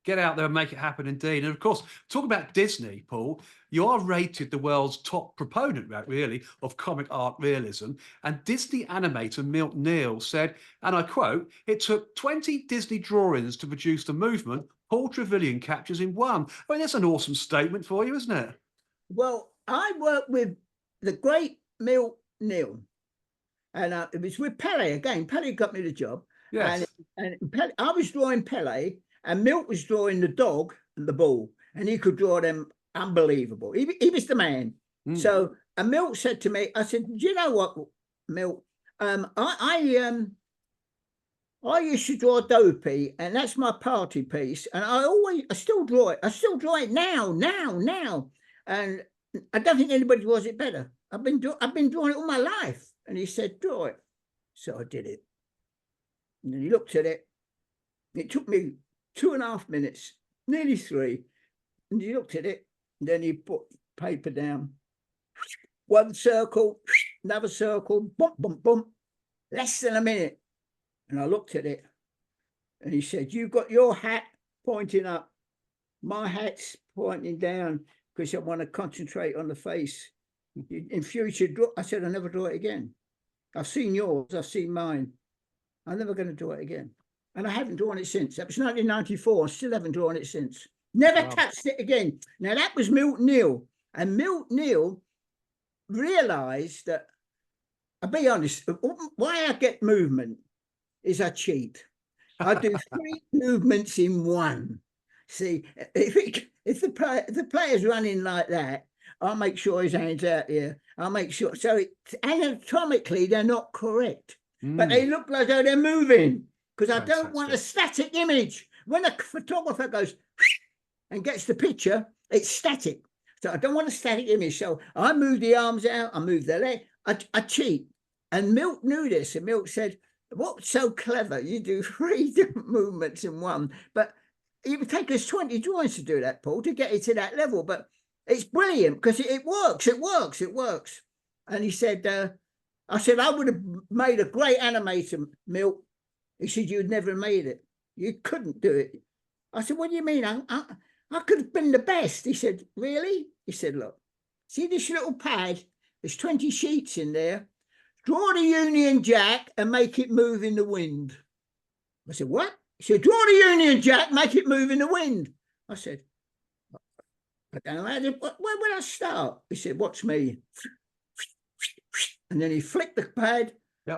Get out there and make it happen indeed. And of course, talk about Disney, Paul. You are rated the world's top proponent, really, of comic art realism. And Disney animator Milt Neal said, and I quote, "It took 20 Disney drawings to produce the movement Paul Trevillion captures in one." I mean, that's an awesome statement for you, isn't it? Well, I worked with the great Milt Neal. And it was with Pelé again. Pelé got me the job. Yes. And Pelé, I was drawing Pelé, and Milt was drawing the dog and the ball, and he could draw them unbelievable. He was the man. So, and Milt said to me, I said, "Do you know what, Milt? I used to draw Dopey, and that's my party piece. And I still draw it. I still draw it now. And I don't think anybody draws it better. I've been drawing it all my life." And he said, "Draw it." So I did it. And then he looked at it. It took me 2.5 minutes, nearly 3. And he looked at it. And then he put paper down. One circle, another circle, bump, bump, bump. Less than a minute. And I looked at it. And he said, "You've got your hat pointing up. My hat's pointing down because I want to concentrate on the face. In future, I said, I'll never draw it again. I've seen yours, I've seen mine. I'm never going to draw it again." And I haven't drawn it since. That was 1994. I still haven't drawn it since. Never touched it again. Now, that was Milt Neal. And Milt Neal realised that, I'll be honest, why I get movement is I cheat. I do 3 movements in one. See, if the player's running like that, I'll make sure his hand's out here. I'll make sure. So anatomically, they're not correct. But they look like though they're moving, because I don't want a static image. When a photographer goes and gets the picture, it's static. So I don't want a static image. So I move the arms out, I move the leg, I cheat. And Milt knew this, and Milt said, "What's so clever? You do 3 different movements in one." But it would take us 20 drawings to do that, Paul, to get it to that level. But it's brilliant because it works. And he said, I said, "I would have made a great animator, Milt." He said, "You'd never made it. You couldn't do it." I said, "What do you mean? I could have been the best." He said, "Really?" He said, "Look, see this little pad? There's 20 sheets in there. Draw the Union Jack and make it move in the wind." I said, "What?" He said, "Draw the Union Jack, make it move in the wind." I said, "I don't know where would I start?" He said, "Watch me." And then he flicked the pad,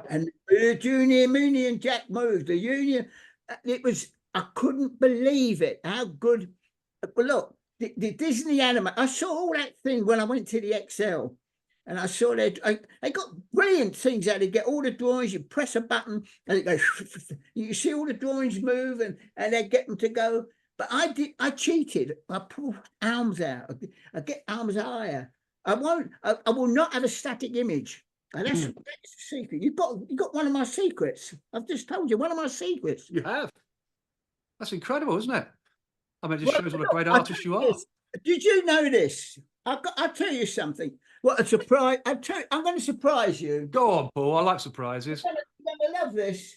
and the Union Jack moved. The Union, I couldn't believe it, how good. But look, the Disney anime, I saw all that thing when I went to the XL, and I saw they got brilliant things how they get all the drawings. You press a button and it goes, you see all the drawings move, and they get them to go. But I cheated. I pulled arms out. I get arms higher. I won't. I will not have a static image. And that's the secret. You've got one of my secrets. I've just told you one of my secrets. You have. That's incredible, isn't it? I mean, it just Well, shows what a look, great I'll artist tell you you are. this. Did you know this? I'll tell you something. What a surprise! I'm going to surprise you. Go on, Paul. I like surprises. You're going to love this.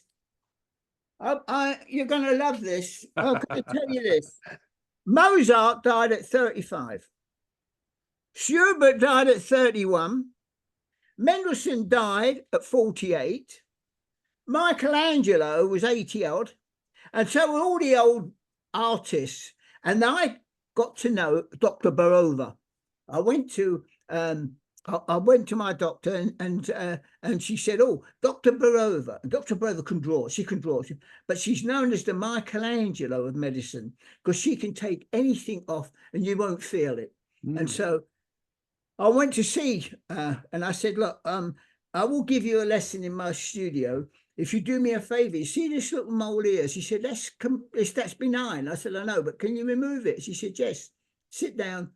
You're going to love this. I'm going to tell you this. Mozart died at 35. Schubert died at 31. Mendelssohn died at 48. Michelangelo was 80 odd. And so were all the old artists. And I got to know Dr. Barova. I went to my doctor and she said, "Oh, Dr. Barova. Dr. Barova can draw. She can draw, but she's known as the Michelangelo of medicine because she can take anything off and you won't feel it." And so I went to see, and I said, "Look, I will give you a lesson in my studio if you do me a favour. You see this little mole here?" She said, "That's benign." I said, "I know, but can you remove it?" She said, "Yes." Sit down.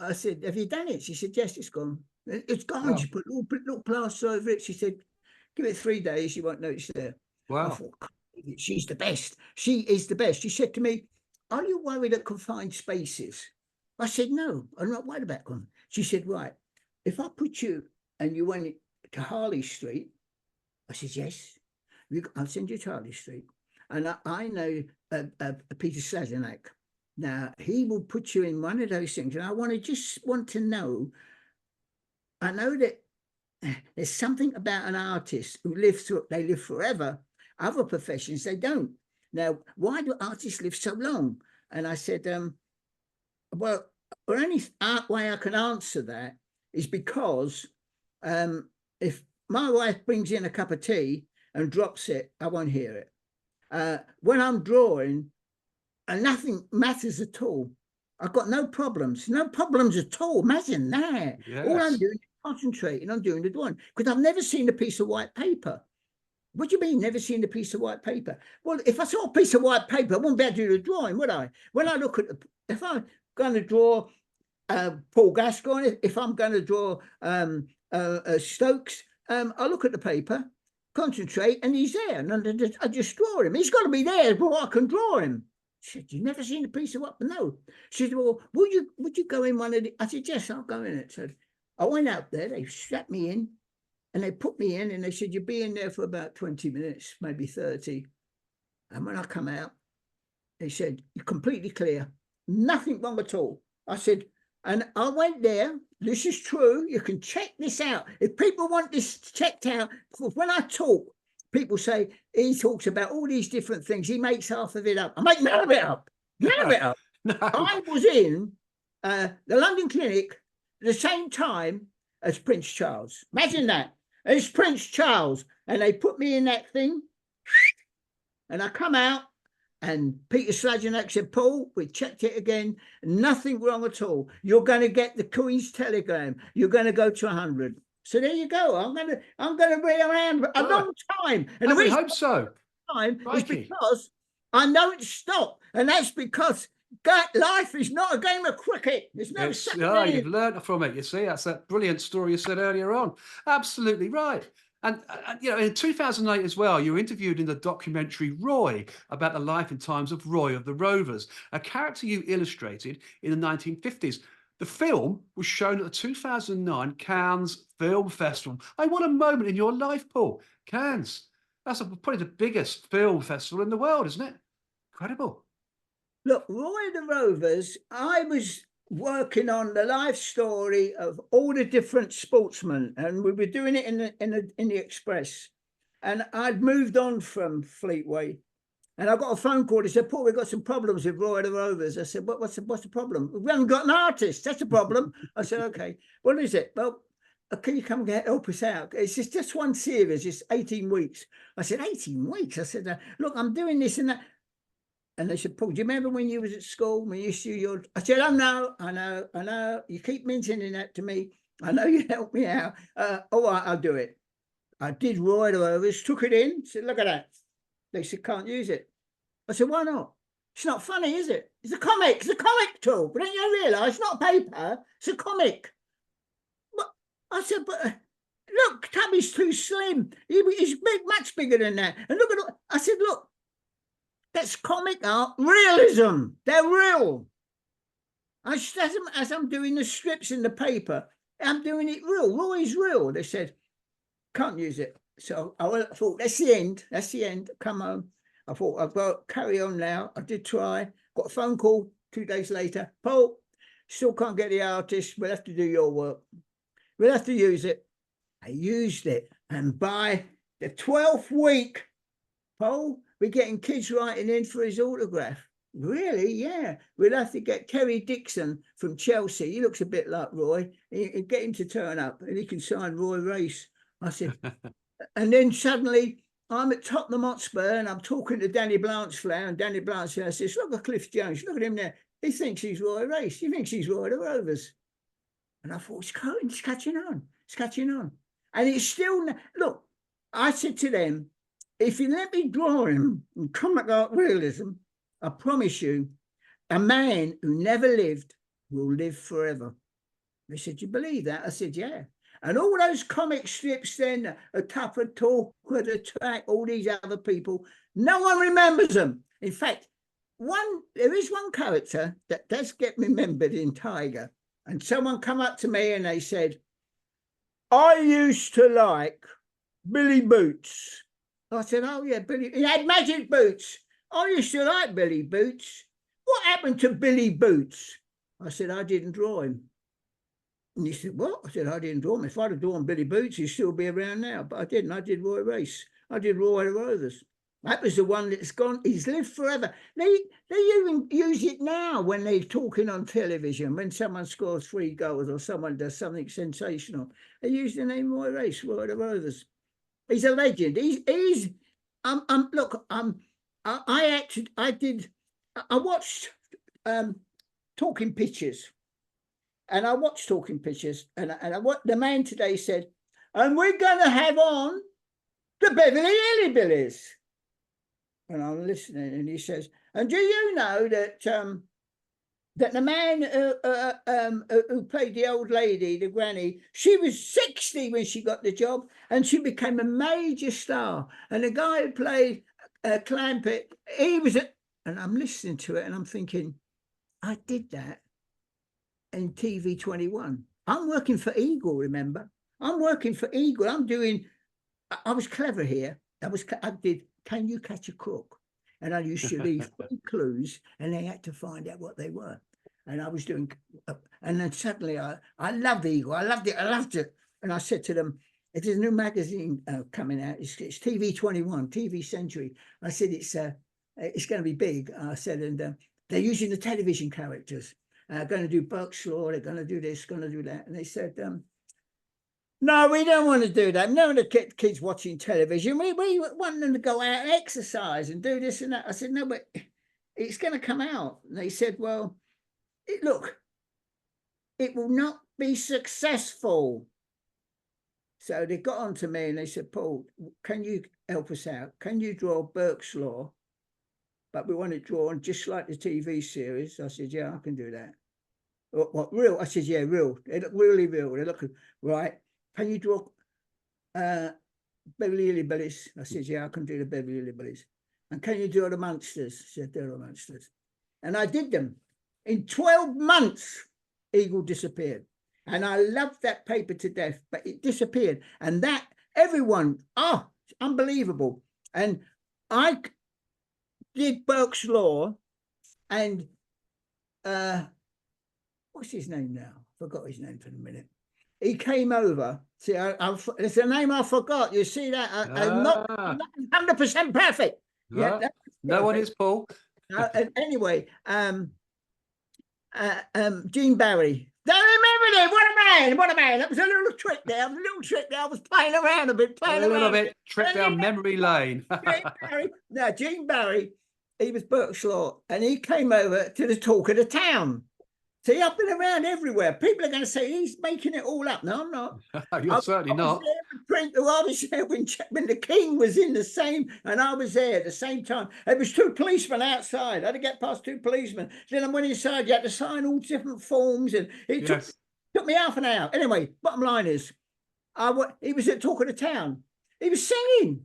I said, "Have you done it?" She said, "Yes, it's gone. It's gone." Wow. She put a little plaster over it. She said, "Give it 3 days, you won't notice there." Wow. I thought, she's the best. She is the best. She said to me, "Are you worried at confined spaces?" I said, "No, I'm not worried about them." She said, "Right, if I put you and you went to Harley Street," I said, "Yes, I'll send you to Harley Street. And I know Peter Slazenak. Now, he will put you in one of those things. And I want to know, I know that there's something about an artist who they live forever. Other professions, they don't. Now, why do artists live so long?" And I said, well, the only way I can answer that is because if my wife brings in a cup of tea and drops it, I won't hear it. When I'm drawing, and nothing matters at all. I've got no problems at all. Imagine that. Yes. All I'm doing is concentrating on doing the drawing because I've never seen a piece of white paper. What do you mean, never seen a piece of white paper? Well, if I saw a piece of white paper, I wouldn't be able to do the drawing, would I? When I look at, if I'm going to draw Paul Gascoigne, if I'm going to draw Stokes, I look at the paper, concentrate, and he's there, and I just draw him. He's got to be there before I can draw him. She said, "You've never seen a piece of what?" "No." She said, "Well, would you go in one of the?" I said, "Yes, I'll go in it." So I went out there, they strapped me in, and they put me in, and they said, "You'll be in there for about 20 minutes, maybe 30. And when I come out, they said, "You're completely clear. Nothing wrong at all." I said, and I went there. This is true. You can check this out. If people want this checked out, when I talk, people say he talks about all these different things. He makes half of it up. I make none of it up. None of it up. No. I was in the London Clinic at the same time as Prince Charles. Imagine that. It's Prince Charles. And they put me in that thing. And I come out. And Peter Slazenak said, "Paul, we checked it again. Nothing wrong at all. You're going to get the Queen's telegram. You're going to go to 100. So there you go. I'm going to be around a long time. And we hope so. Time is because I don't stop, and that's because life is not a game of cricket. There's no. You've learned from it. You see, that's that brilliant story you said earlier on. Absolutely right. And in 2008 as well, you were interviewed in the documentary Roy about the life and times of Roy of the Rovers, a character you illustrated in the 1950s. The film was shown at the 2009 Cannes Film Festival. What a moment in your life, Paul. Cannes. That's probably the biggest film festival in the world, isn't it? Incredible. Look, Roy of the Rovers, I was working on the life story of all the different sportsmen, and we were doing it in the Express. And I'd moved on from Fleetway, and I got a phone call. They said, "Paul, we've got some problems with Roy of the Rovers." I said, what's the problem?" "We haven't got an artist. That's a problem." I said, "Okay, what is it?" "Well, can you come and help us out? It's just one series. It's 18 weeks. I said, 18 weeks? I said, "Look, I'm doing this and that." And they said, "Paul, do you remember when you was at school, when you used to your..." I said, I know. You keep mentioning that to me. I know you helped me out. All right, I'll do it. I did Roy of the Rovers, took it in, said, "Look at that." They said, "Can't use it." I said, "Why not?" It's not funny, is it? It's a comic. It's a comic tool. But don't you realise? It's not paper. It's a comic. But I said, but look, Tubby's too slim. He's much bigger than that. And look at. I said, look, that's comic art. Realism. They're real. As I'm doing the strips in the paper, I'm doing it real. Roy's real. They said, can't use it. So I thought, that's the end. That's the end. Come home. I thought, I've got to carry on now. I did try. Got a phone call 2 days later. Paul, still can't get the artist. We'll have to do your work. We'll have to use it. I used it. And by the 12th week, Paul, we're getting kids writing in for his autograph. Really? Yeah. We'll have to get Kerry Dixon from Chelsea. He looks a bit like Roy. Get him to turn up and he can sign Roy Race. I said, and then suddenly I'm at Tottenham Hotspur and I'm talking to Danny Blanchflower, and Danny Blanchflower says, look at Cliff Jones. Look at him there. He thinks he's Roy Race. He thinks he's Roy the Rovers. And I thought, it's catching on. It's catching on. And it's still, look, I said to them, if you let me draw him in comic art realism, I promise you, a man who never lived will live forever. They said, you believe that? I said, yeah. And all those comic strips then, a Tougher Talker, the Track, all these other people, no one remembers them. In fact, there is one character that does get remembered in Tiger. And someone come up to me and they said, I used to like Billy Boots. I said, oh yeah, Billy. He had magic boots. I used to like Billy Boots. What happened to Billy Boots? I said, I didn't draw him. And he said, what? I said, I didn't draw him. If I'd have drawn Billy Boots, he'd still be around now. But I didn't. I did Roy Race. I did Roy the Rovers. That was the one that's gone. He's lived forever. They even use it now when they're talking on television. When someone scores 3 goals or someone does something sensational, they use the name Roy Race, Roy the Rovers. He's a legend. I watched Talking Pictures. And I watched Talking Pictures, and the man today said, and we're going to have on the Beverly Hillbillies. And I'm listening, and he says, and do you know that that the man who played the old lady, the granny, she was 60 when she got the job, and she became a major star. And the guy who played Clampett, he was and I'm listening to it, and I'm thinking, I did that in TV 21. I'm working for Eagle, remember? I'm working for Eagle. I was clever here. I did Can You Catch a Crook? And I used to leave 3 clues, and they had to find out what they were. And I was doing, and then suddenly I loved Eagle. I loved it. And I said to them, there's a new magazine coming out. It's TV 21, TV Century. I said, it's going to be big. I said, and they're using the television characters. Going to do Burke's Law. They're going to do this, going to do that. And they said, no, we don't want to do that. No, the kids watching television. We want them to go out and exercise and do this and that. I said, no, but it's going to come out. And they said, well, look, it will not be successful. So they got on to me and they said, Paul, can you help us out? Can you draw Burke's Law? But we want it drawn just like the TV series. I said, yeah, I can do that. What, real? I said, yeah, real. They look really real. They look right. Can you draw Beverly Hillbillies? I said, yeah, I can do the Beverly Hillbillies. And can you draw the Munsters? I said, they're the Munsters. And I did them. In 12 months, Eagle disappeared. And I loved that paper to death, but it disappeared. And that, everyone, it's unbelievable. And I did Burke's Law, and what's his name now? Forgot his name for a minute. He came over. See, it's a name I forgot. You see that? I'm not 100% perfect. Yeah, no one is, Paul. Anyway, Gene Barry. I remember him. What a man. That was a little trick there. I was playing around a bit. A little bit. Trip down memory lane. Gene Barry, he was Burke's Law, and he came over to the talk of the town. See, I've been around everywhere. People are going to say he's making it all up. No, I'm not. You're certainly not. I was there when the King was in the same, and I was there at the same time. There was 2 policemen outside. I had to get past 2 policemen. Then I went inside. You had to sign all different forms, and it took me half an hour. Anyway, bottom line is, he was at Talk of the Town. He was singing.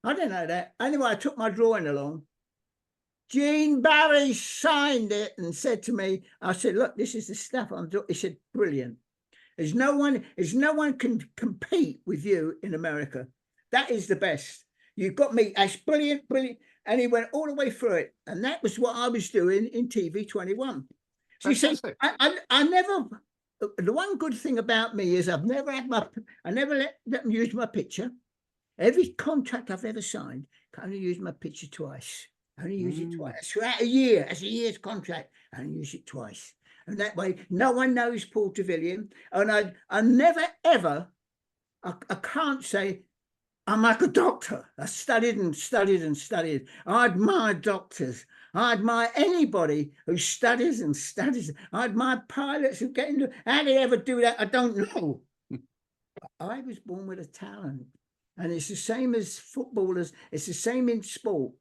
I didn't know that. Anyway, I took my drawing along. Gene Barry signed it and said to me, I said, look, this is the stuff I'm doing. He said, brilliant. There's no one can compete with you in America. That is the best. You've got me. That's brilliant, brilliant. And he went all the way through it. And that was what I was doing in TV 21. So you see, I never, the one good thing about me is I never let them use my picture. Every contract I've ever signed, I only use my picture twice. I only use it twice. Throughout a year, as a year's contract, I only use it twice. And that way, no one knows Paul Trevillion. And I never, ever, I can't say, I'm like a doctor. I studied and studied and studied. I admire doctors. I admire anybody who studies and studies. I admire pilots who get into, how they ever do that, I don't know. I was born with a talent. And it's the same as footballers. It's the same in sport.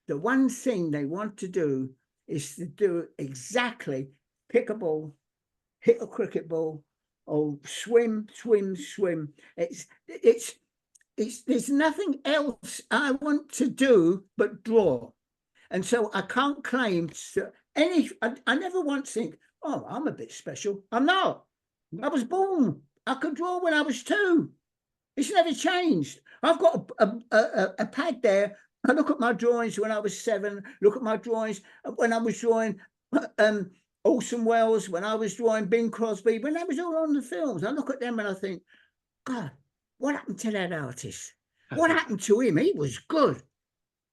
The one thing they want to do is to do exactly pick a ball, hit a cricket ball, or swim, swim, swim. There's nothing else I want to do but draw. And so I can't claim I never once think, oh, I'm a bit special. I'm not. I was born. I could draw when I was 2. It's never changed. I've got a pad there. I look at my drawings when I was 7. Look at my drawings when I was drawing Orson Welles, when I was drawing Bing Crosby, when that was all on the films. I look at them and I think, God, what happened to that artist? What happened to him? He was good.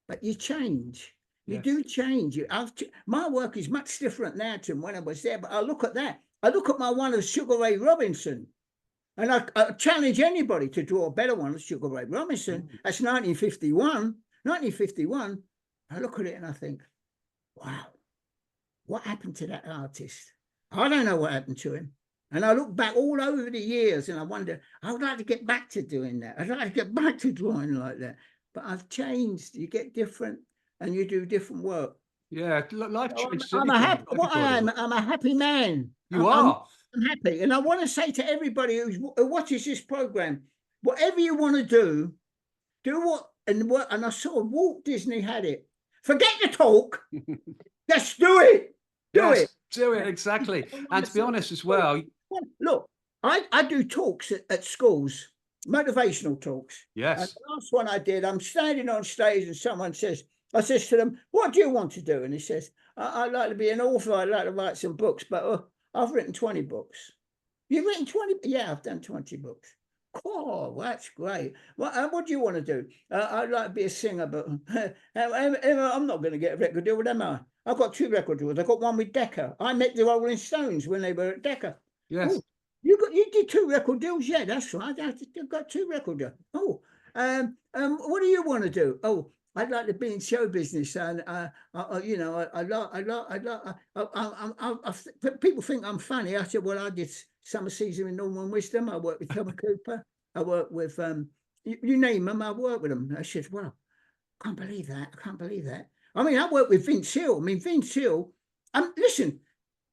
But you change. You do change. My work is much different now to when I was there, but I look at that. I look at my one of Sugar Ray Robinson. And I challenge anybody to draw a better one of Sugar Ray Robinson. That's 1951. 1951, I look at it and I think, wow, what happened to that artist? I don't know what happened to him. And I look back all over the years and I wonder, I would like to get back to doing that. I'd like to get back to drawing like that. But I've changed. You get different and you do different work. Yeah, life changes. I'm a happy man. You are. I'm happy. And I want to say to everybody who watches this program, whatever you want to do what. And I saw Walt Disney had it. Forget the talk. Just do it. Do it, exactly. And to be honest as well. Look, I do talks at schools, motivational talks. Yes. And the last one I did, I'm standing on stage and someone says, I says to them, what do you want to do? And he says, I'd like to be an author. I'd like to write some books, but I've written 20 books. You've written 20? Yeah, I've done 20 books. Oh, that's great. What do you want to do? I'd like to be a singer, but I'm not going to get a record deal, am I? I've got 2 record deals. I've got one with Decca. I met the Rolling Stones when they were at Decca. Yes. Oh, you did 2 record deals? Yeah, that's right. I've got 2 record deals. Oh, what do you want to do? Oh, I'd like to be in show business, and people think I'm funny. I said, well, I did Summer Season in Norman Wisdom. I worked with Tommy Cooper. I worked with you name them. I worked with them. I said, well, I can't believe that. I can't believe that. I mean, I worked with Vince Hill. I mean, Vince Hill. Listen,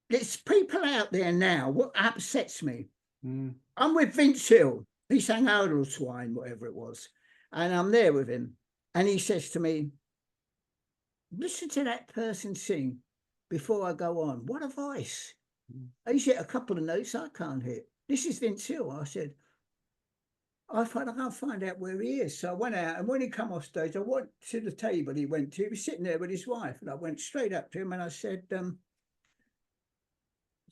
there's people out there now. What upsets me? I'm with Vince Hill. He sang Idle Swine, whatever it was, and I'm there with him. And he says to me, listen to that person sing before I go on. What a voice. He's hit a couple of notes I can't hit. This is Vince Hill. I said, I can't find out where he is. So I went out, and when he come off stage, I went to the table he went to. He was sitting there with his wife. And I went straight up to him and I said,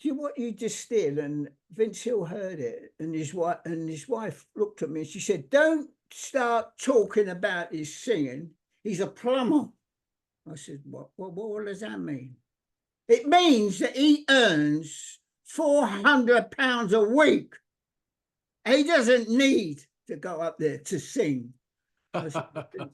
what you just did? And Vince Hill heard it. And his wife looked at me and she said, don't start talking about his singing. He's a plumber. I said, what does that mean? It means that he earns £400 a week. He doesn't need to go up there to sing. I said,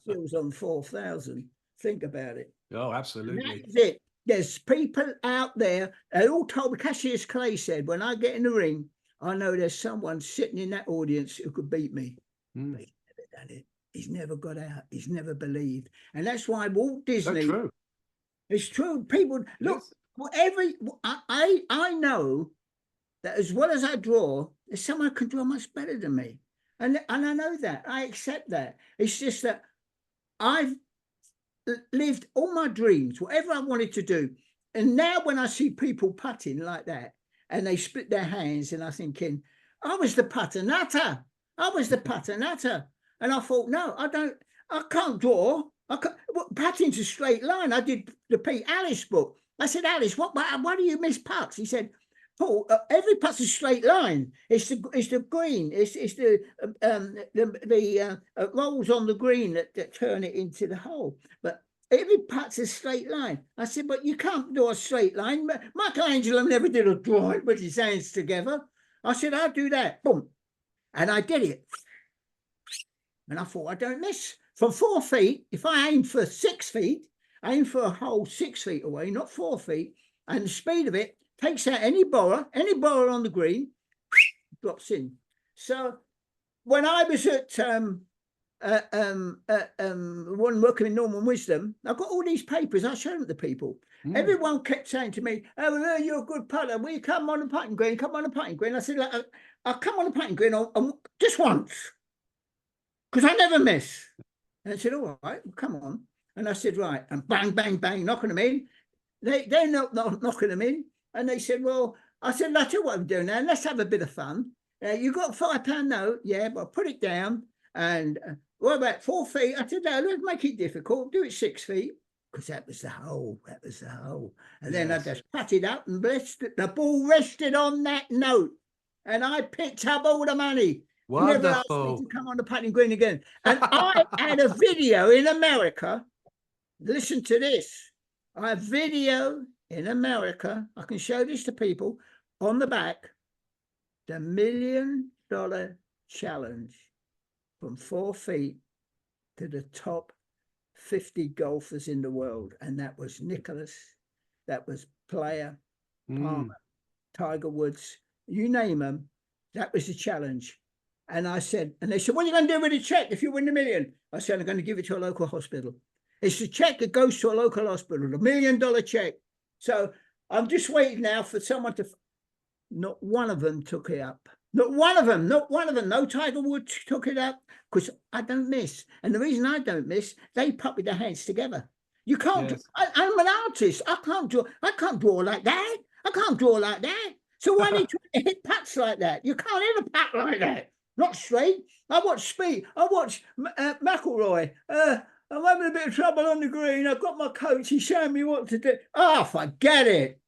he was on 4,000. Think about it. Oh, absolutely. And that is it. there's people out there. They all told me, Cassius Clay said, when I get in the ring, I know there's someone sitting in that audience who could beat me. But he's never done it. He's never got out. He's never believed. And that's why Walt Disney. So true. It's true. People look. Yes. I know that as well as I draw, there's someone who can draw much better than me, and I know that. I accept that. It's just that I've lived all my dreams, whatever I wanted to do, and now when I see people putting like that and they split their hands, and I'm thinking, I was the putter nutter. I was the putter nutter, and I thought, no, I can't draw. Putting's a straight line. I did the Pete Alice book. I said, Alice, why do you miss putts? He said, Paul, every putt's a straight line. It's the green. It's the rolls on the green that turn it into the hole. But every putt's a straight line. I said, but you can't draw a straight line. Michelangelo never did a drawing with his hands together. I said, I'll do that. Boom. And I did it. And I thought, I don't miss. From 4 feet, if I aim for 6 feet, I aim for a hole 6 feet away, not 4 feet, and the speed of it takes out any bowler on the green, drops in. So when I was at one working in Norman Wisdom, I got all these papers. I showed them to people. Everyone kept saying to me, "Oh, you're a good putter. Will you come on the putting green? Come on the putting green." I said, "I'll come on the putting green just once, because I never miss." And I said, "All right, well, come on." And I said, "Right," and bang, bang, bang, knocking them in. They're not knocking them in. And they said, well, I said, that's what I'm doing now. Let's have a bit of fun. You got a £5 note? Yeah, but I'll put it down. And what about 4 feet? I said, no, let's make it difficult. Do it 6 feet. Because that was the hole. That was the hole. And then I just patted up and the ball rested on that note. And I picked up all the money. Wonderful. Never asked me to come on the putting green again. And I had a video in America. Listen to this. I have video in America. I can show this to people on the back. The $1 million challenge from 4 feet to the top 50 golfers in the world. And that was Nicklaus. That was Player, Palmer, Tiger Woods, you name them. That was the challenge. And I said, and they said, what are you going to do with the check if you win the $1 million? I said, I'm going to give it to a local hospital. It's a check that goes to a local hospital, $1 million check. So I'm just waiting now for someone to. Not one of them took it up. Not one of them. No Tiger Woods took it up, because I don't miss. And the reason I don't miss, they putt with their hands together. You can't. Yes. I'm an artist. I can't draw like that. I can't draw like that. So why do you hit putts like that? You can't hit a putt like that. Not straight. I watch Speed. I watch McIlroy. I'm having a bit of trouble on the green. I've got my coach. He's showing me what to do. Oh, forget it.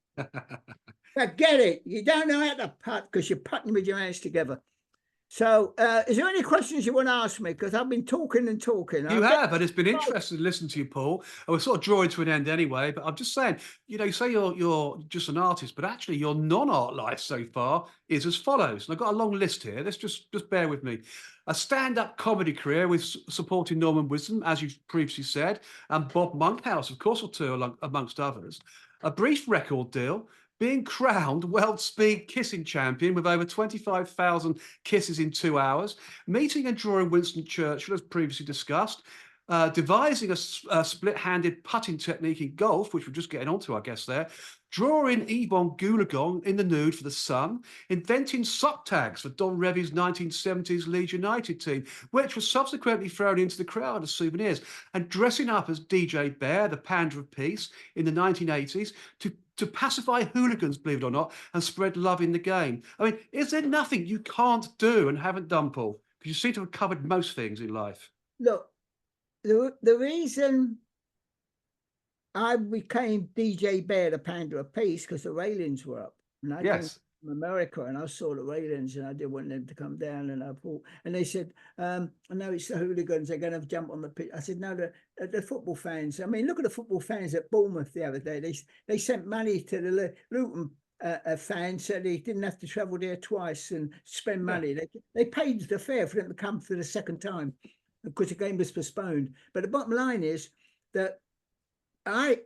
Forget it. You don't know how to putt because you're putting with your hands together. So is there any questions you want to ask me? Because I've been talking and talking. You have, and it's been interesting to listen to you, Paul. We're sort of drawing to an end anyway, but I'm just saying, you say you're just an artist, but actually your non-art life so far is as follows. And I've got a long list here. Let's just bear with me. A stand-up comedy career with supporting Norman Wisdom, as you've previously said, and Bob Monkhouse, of course, or two, amongst others. A brief record deal, being crowned world speed kissing champion with over 25,000 kisses in 2 hours, meeting and drawing Winston Churchill, as previously discussed, devising a split-handed putting technique in golf, which we're just getting onto, I guess, there, drawing Yvonne Goolagong in the nude for the Sun, inventing sock tags for Don Revie's 1970s Leeds United team, which was subsequently thrown into the crowd as souvenirs, and dressing up as DJ Bear, the Pander of Peace, in the 1980s to pacify hooligans, believe it or not, and spread love in the game. I mean, is there nothing you can't do and haven't done, Paul? Because you seem to have covered most things in life. Look, the reason I became DJ Bear, the Pander of Peace, because the railings were up. And I came from America and I saw the railings and I didn't want them to come down. And I thought, and they said, I know it's the hooligans, they're going to jump on the pitch. I said, no, the football fans. I mean, look at the football fans at Bournemouth the other day. They sent money to the Luton fans so they didn't have to travel there twice and spend money. They paid the fare for them to come for the second time because the game was postponed. But the bottom line is that I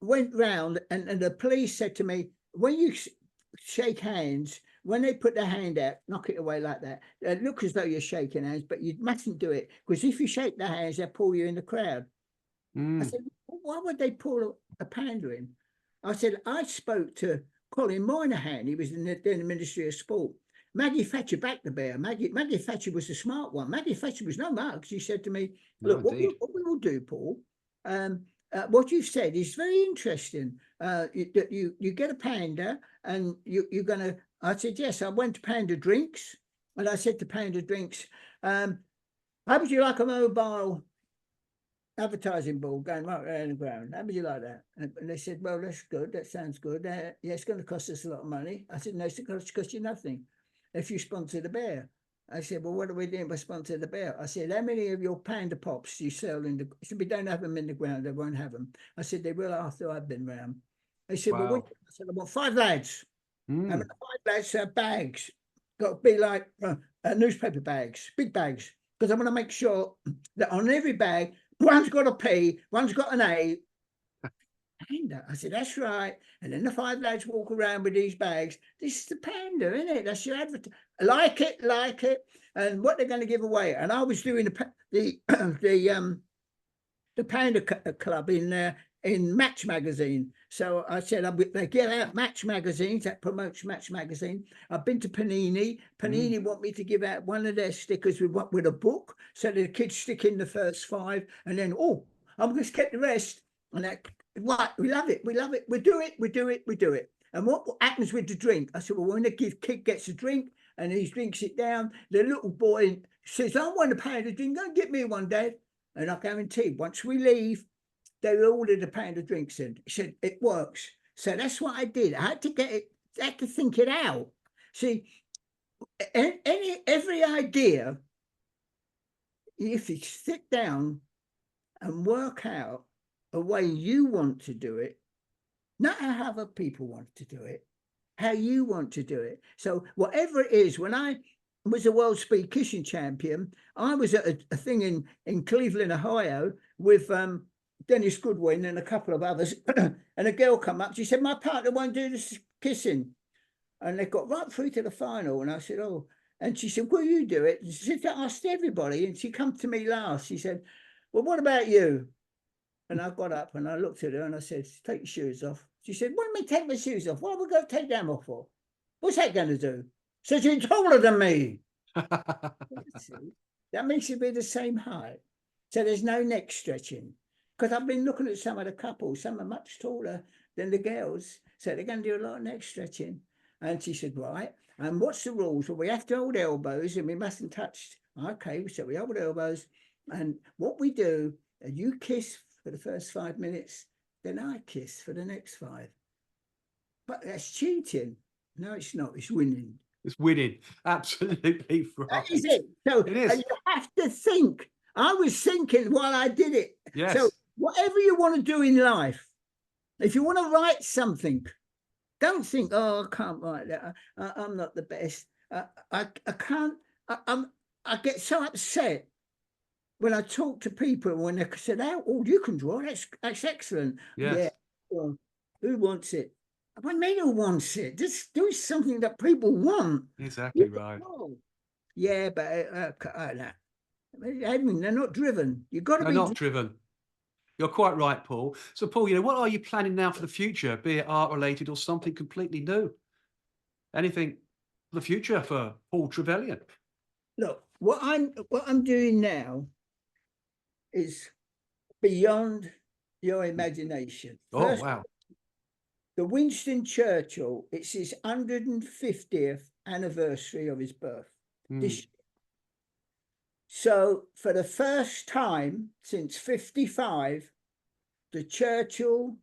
went round, and the police said to me, when you shake hands, when they put their hand out, knock it away like that. Look as though you're shaking hands, but you mustn't do it, because if you shake their hands, they'll pull you in the crowd. I said, why would they pull a panda in? I said, I spoke to Colin Moynihan. He was in the Ministry of Sport. Maggie Thatcher backed the bear. Maggie Thatcher was the smart one. Maggie Thatcher was no mug. She said to me, look, what we will do, Paul, what you've said is very interesting. You get a panda and you're going to, I said, yes, I went to Panda Drinks. And I said to Panda Drinks, how would you like a mobile advertising board going right around the ground? How would you like that? And they said, well, that's good. That sounds good. Yeah, it's going to cost us a lot of money. I said, no, it's going to cost you nothing if you sponsor the bear. I said, well, what are we doing by sponsor the bear? I said, how many of your panda pops do you sell in the... I said, we don't have them in the ground. They won't have them. I said, they will after I've been round. They said, wow. Well, what? I said, I want 5 lads. And 5 lads have bags. Got to be like newspaper bags, big bags. Because I want to make sure that on every bag, one's got a P, one's got an A. Panda. I said, that's right. And then the 5 lads walk around with these bags. This is the panda, isn't it? That's your advertising. Like it. And what they're going to give away. And I was doing the Panda Club in Match magazine. So I said, they get out Match magazines, that promotes Match magazine. I've been to Panini. Panini want me to give out one of their stickers with a book, so the kids stick in the first 5, and then I'm going to get the rest. And that, what, we love it. We do it. And what happens with the drink? I said, well, when the kid gets a drink and he drinks it down, the little boy says, I want a pound of drink. Go and get me one, Dad. And I guarantee, once we leave, they ordered a pound of drinks in. He said, it works. So that's what I did. I had to get it, I had to think it out. See, every idea, if you sit down and work out a way you want to do it, not how other people want to do it, how you want to do it. So whatever it is, when I was a world speed kissing champion, I was at a thing in Cleveland, Ohio, with Dennis Goodwin and a couple of others, and a girl come up. She said, my partner won't do this kissing. And they got right through to the final. And I said, oh. And she said, will you do it? And she said, I asked everybody. And she come to me last. She said, well, what about you? And I got up and I looked at her and I said, take your shoes off. She said, what do you mean take my shoes off? What are we going to take them off for? What's that going to do? So she's taller than me. That makes you be the same height. So there's no neck stretching. Because I've been looking at some of the couples, some are much taller than the girls. So they're going to do a lot of neck stretching. And she said, right. And what's the rules? Well, we have to hold elbows and we mustn't touch. Okay, so we hold elbows. And what we do, you kiss for the first 5 minutes, then I kiss for the next 5. But that's cheating. No, it's not. It's winning. It's winning. Absolutely right. That is it. So it is. And you have to think. I was thinking while I did it. Yes. So whatever you want to do in life, if you want to write something, don't think, oh, I can't write that. I'm not the best. I can't. I get so upset when I talk to people when they said, "Oh, you can draw. That's excellent." Yes. Yeah. Well, who wants it? What do you mean who wants it? Just do something that people want. Exactly right. Yeah, but they're not driven. You've got to be not driven. You're quite right, Paul. So, Paul, what are you planning now for the future, be it art-related or something completely new? Anything for the future for Paul Trevillion? Look, what I'm doing now is beyond your imagination. First, wow. The Winston Churchill, it's his 150th anniversary of his birth this year. So for the first time since 55, the Churchill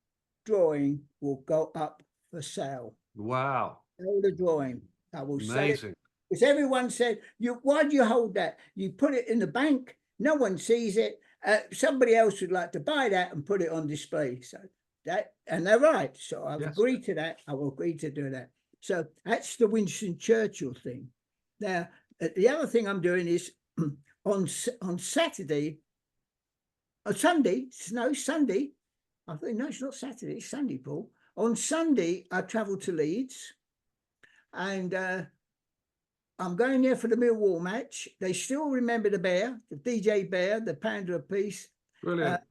drawing will go up for sale. Wow. All the drawing. I will say amazing. Because everyone said, why do you hold that? You put it in the bank, no one sees it. Somebody else would like to buy that and put it on display. So and they're right. So I've agreed to that. I will agree to do that. So that's the Winston Churchill thing. Now, the other thing I'm doing is on Saturday, or Sunday, Sunday, I think, no, it's not Saturday, it's Sunday, Paul. On Sunday, I travelled to Leeds, and I'm going there for the Millwall match. They still remember the bear, the DJ Bear, the pounder of peace. Brilliant.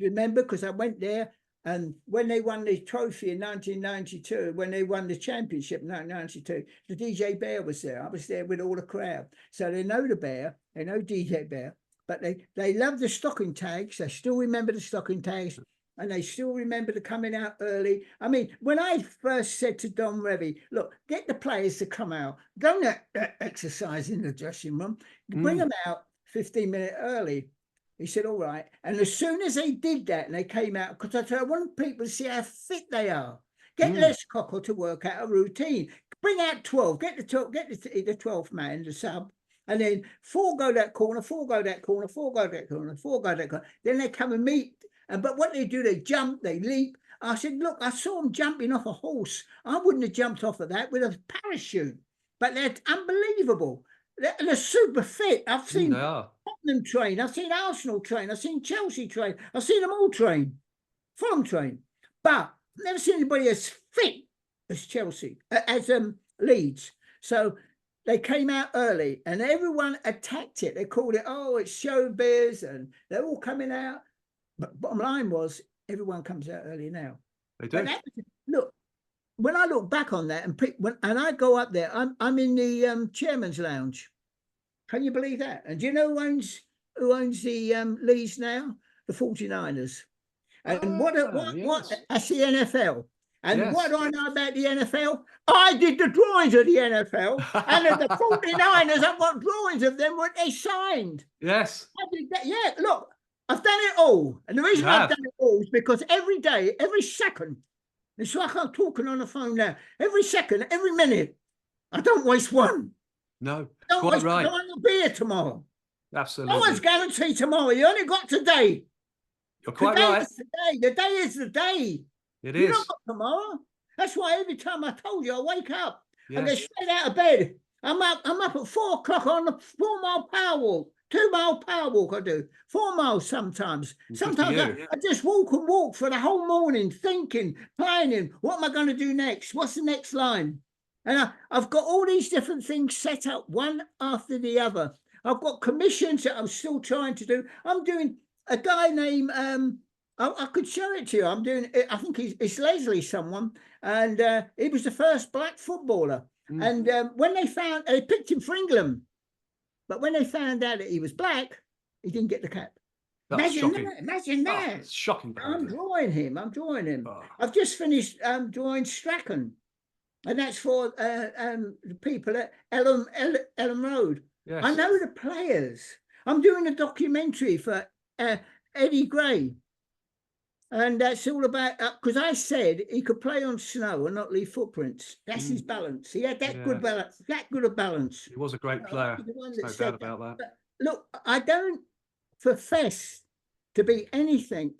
Remember, because I went there, and when they won the trophy in 1992, when they won the championship in 1992, the DJ Bear was there. I was there with all the crowd. So they know the bear, they know DJ Bear, but they love the stocking tags. They still remember the stocking tags. And they still remember the coming out early. I mean, when I first said to Don Revie, look, get the players to come out. Don't exercise in the dressing room. Bring them out 15 minutes early. He said, all right. And as soon as they did that and they came out, because I said, I want people to see how fit they are. Get Les Cocker to work out a routine. Bring out 12. Get the 12th man, the sub. And then 4 go that corner, 4 go that corner, 4 go that corner, 4 go that corner. Then they come and meet. But what they do, they jump, they leap. I said, look, I saw them jumping off a horse. I wouldn't have jumped off of that with a parachute. But they're unbelievable. They're super fit. I've seen Tottenham train. I've seen Arsenal train. I've seen Chelsea train. I've seen them all train. Fulham train. But I've never seen anybody as fit as Chelsea, as Leeds. So they came out early and everyone attacked it. They called it, oh, it's showbiz, and they're all coming out. But bottom line was, everyone comes out early now. They do. Look, when I look back on that, and I go up there, I'm in the chairman's lounge. Can you believe that? And do you know who owns the Leeds now? The 49ers. And what that's the NFL. And what do I know about the NFL? I did the drawings of the NFL, and at the 49ers, I've got drawings of them what they signed. Yes. I did that. Yeah, look. I've done it all. And the reason I've done it all is because every day, every second, it's like I'm talking on the phone now, every second, every minute, I don't waste one. No, quite right. I don't want to be here tomorrow. Absolutely. No one's guaranteed tomorrow. You only got today. You're quite right. The day is the day. It is. You don't got tomorrow. That's why every time I told you, I wake up. I get straight out of bed. I'm up at 4 o'clock on the 4-mile power walk. 2-mile power walk I do, 4 miles sometimes. Sometimes I just walk for the whole morning, thinking, planning, what am I going to do next? What's the next line? And I've got all these different things set up, one after the other. I've got commissions that I'm still trying to do. I'm doing a guy named, I could show it to you. I'm doing, I think it's Leslie someone, and he was the first black footballer. And when they picked him for England, but when they found out that he was black, he didn't get the cap. Imagine that. It's shocking. I'm drawing him. Oh. I've just finished drawing Strachan. And that's for the people at Elm Road. Yes. I know the players. I'm doing a documentary for Eddie Gray. And that's all about, because I said he could play on snow and not leave footprints. That's his balance. He had that good balance, that good a balance. He was a great player. There's no doubt about that. But look, I don't profess to be anything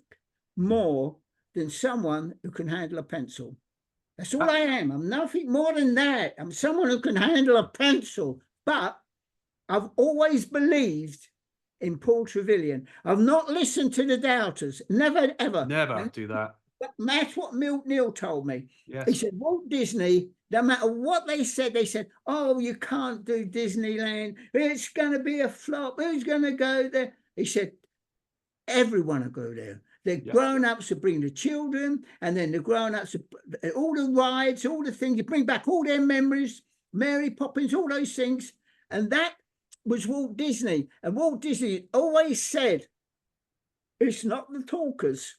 more than someone who can handle a pencil. That's all I am. I'm nothing more than that. I'm someone who can handle a pencil. But I've always believed in Paul Trevillion. I've not listened to the doubters. Never, ever. Never do that. But that's what Neil told me. Yes. He said, Walt Disney, no matter what they said, oh, you can't do Disneyland. It's going to be a flop. Who's going to go there? He said, everyone will go there. The grown-ups will bring the children, and then the grown-ups, all the rides, all the things, you bring back all their memories, Mary Poppins, all those things. And that was Walt Disney. And Walt Disney always said, it's not the talkers,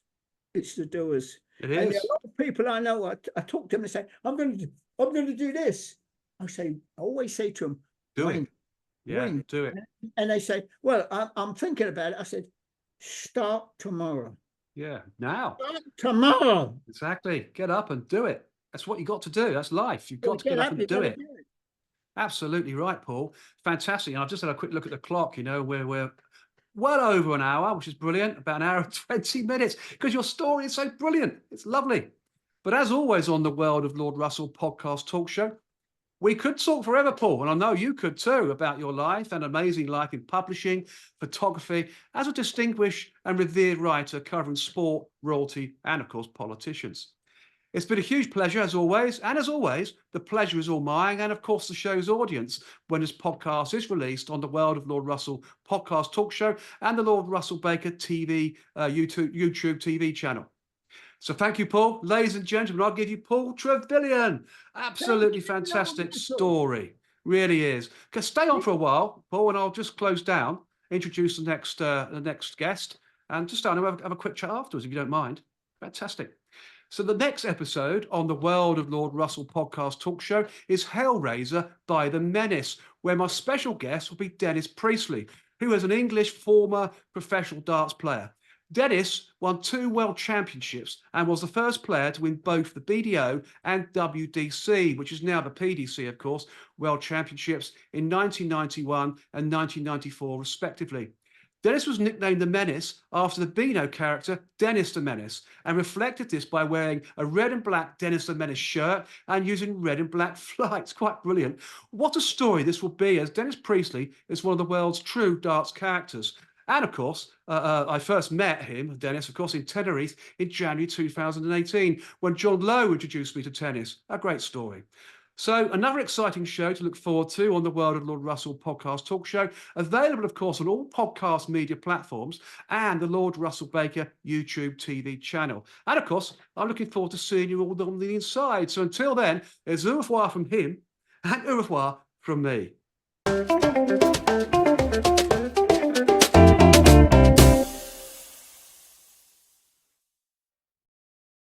it's the doers. It and is. a lot of people I know, I talk to them and say, I'm going to do this. I always say to them, do it. Do it. And they say, well, I'm thinking about it. I said, start tomorrow. Yeah, now. Start tomorrow. Exactly. Get up and do it. That's what you got to do. That's life. You've got to get up and do it. Absolutely right, Paul. Fantastic. And I've just had a quick look at the clock. You know, we're well over an hour, which is brilliant. About an hour and 20 minutes, because your story is so brilliant. It's lovely. But as always on the World of Lord Russell podcast talk show, We could talk forever, Paul, and I know you could too, about your life and amazing life in publishing, photography, as a distinguished and revered writer covering sport, royalty, and of course, politicians. It's been a huge pleasure as always, and as always, the pleasure is all mine, and of course, the show's audience when this podcast is released on the World of Lord Russell podcast talk show and the Lord Russell Baker TV YouTube TV channel. So thank you, Paul. Ladies and gentlemen, I'll give you Paul Trevillion. Absolutely fantastic story. Really is. Okay, stay on for a while, Paul, and I'll just close down, introduce the next guest, and just have a quick chat afterwards, if you don't mind. Fantastic. So the next episode on the World of Lord Russell podcast talk show is Hellraiser by the Menace, where my special guest will be Dennis Priestley, who is an English former professional darts player. Dennis won 2 world championships and was the first player to win both the BDO and WDC, which is now the PDC, of course, world championships in 1991 and 1994, respectively. Dennis was nicknamed the Menace after the Beano character Dennis the Menace, and reflected this by wearing a red and black Dennis the Menace shirt and using red and black flights. Quite brilliant. What a story this will be, as Dennis Priestley is one of the world's true darts characters. And of course, I first met him, Dennis, of course, in Tenerife in January 2018, when John Lowe introduced me to tennis. A great story. So another exciting show to look forward to on the World of Lord Russell podcast talk show, available, of course, on all podcast media platforms and the Lord Russell Baker YouTube TV channel. And of course, I'm looking forward to seeing you all on the inside. So until then, it's au revoir from him and au revoir from me.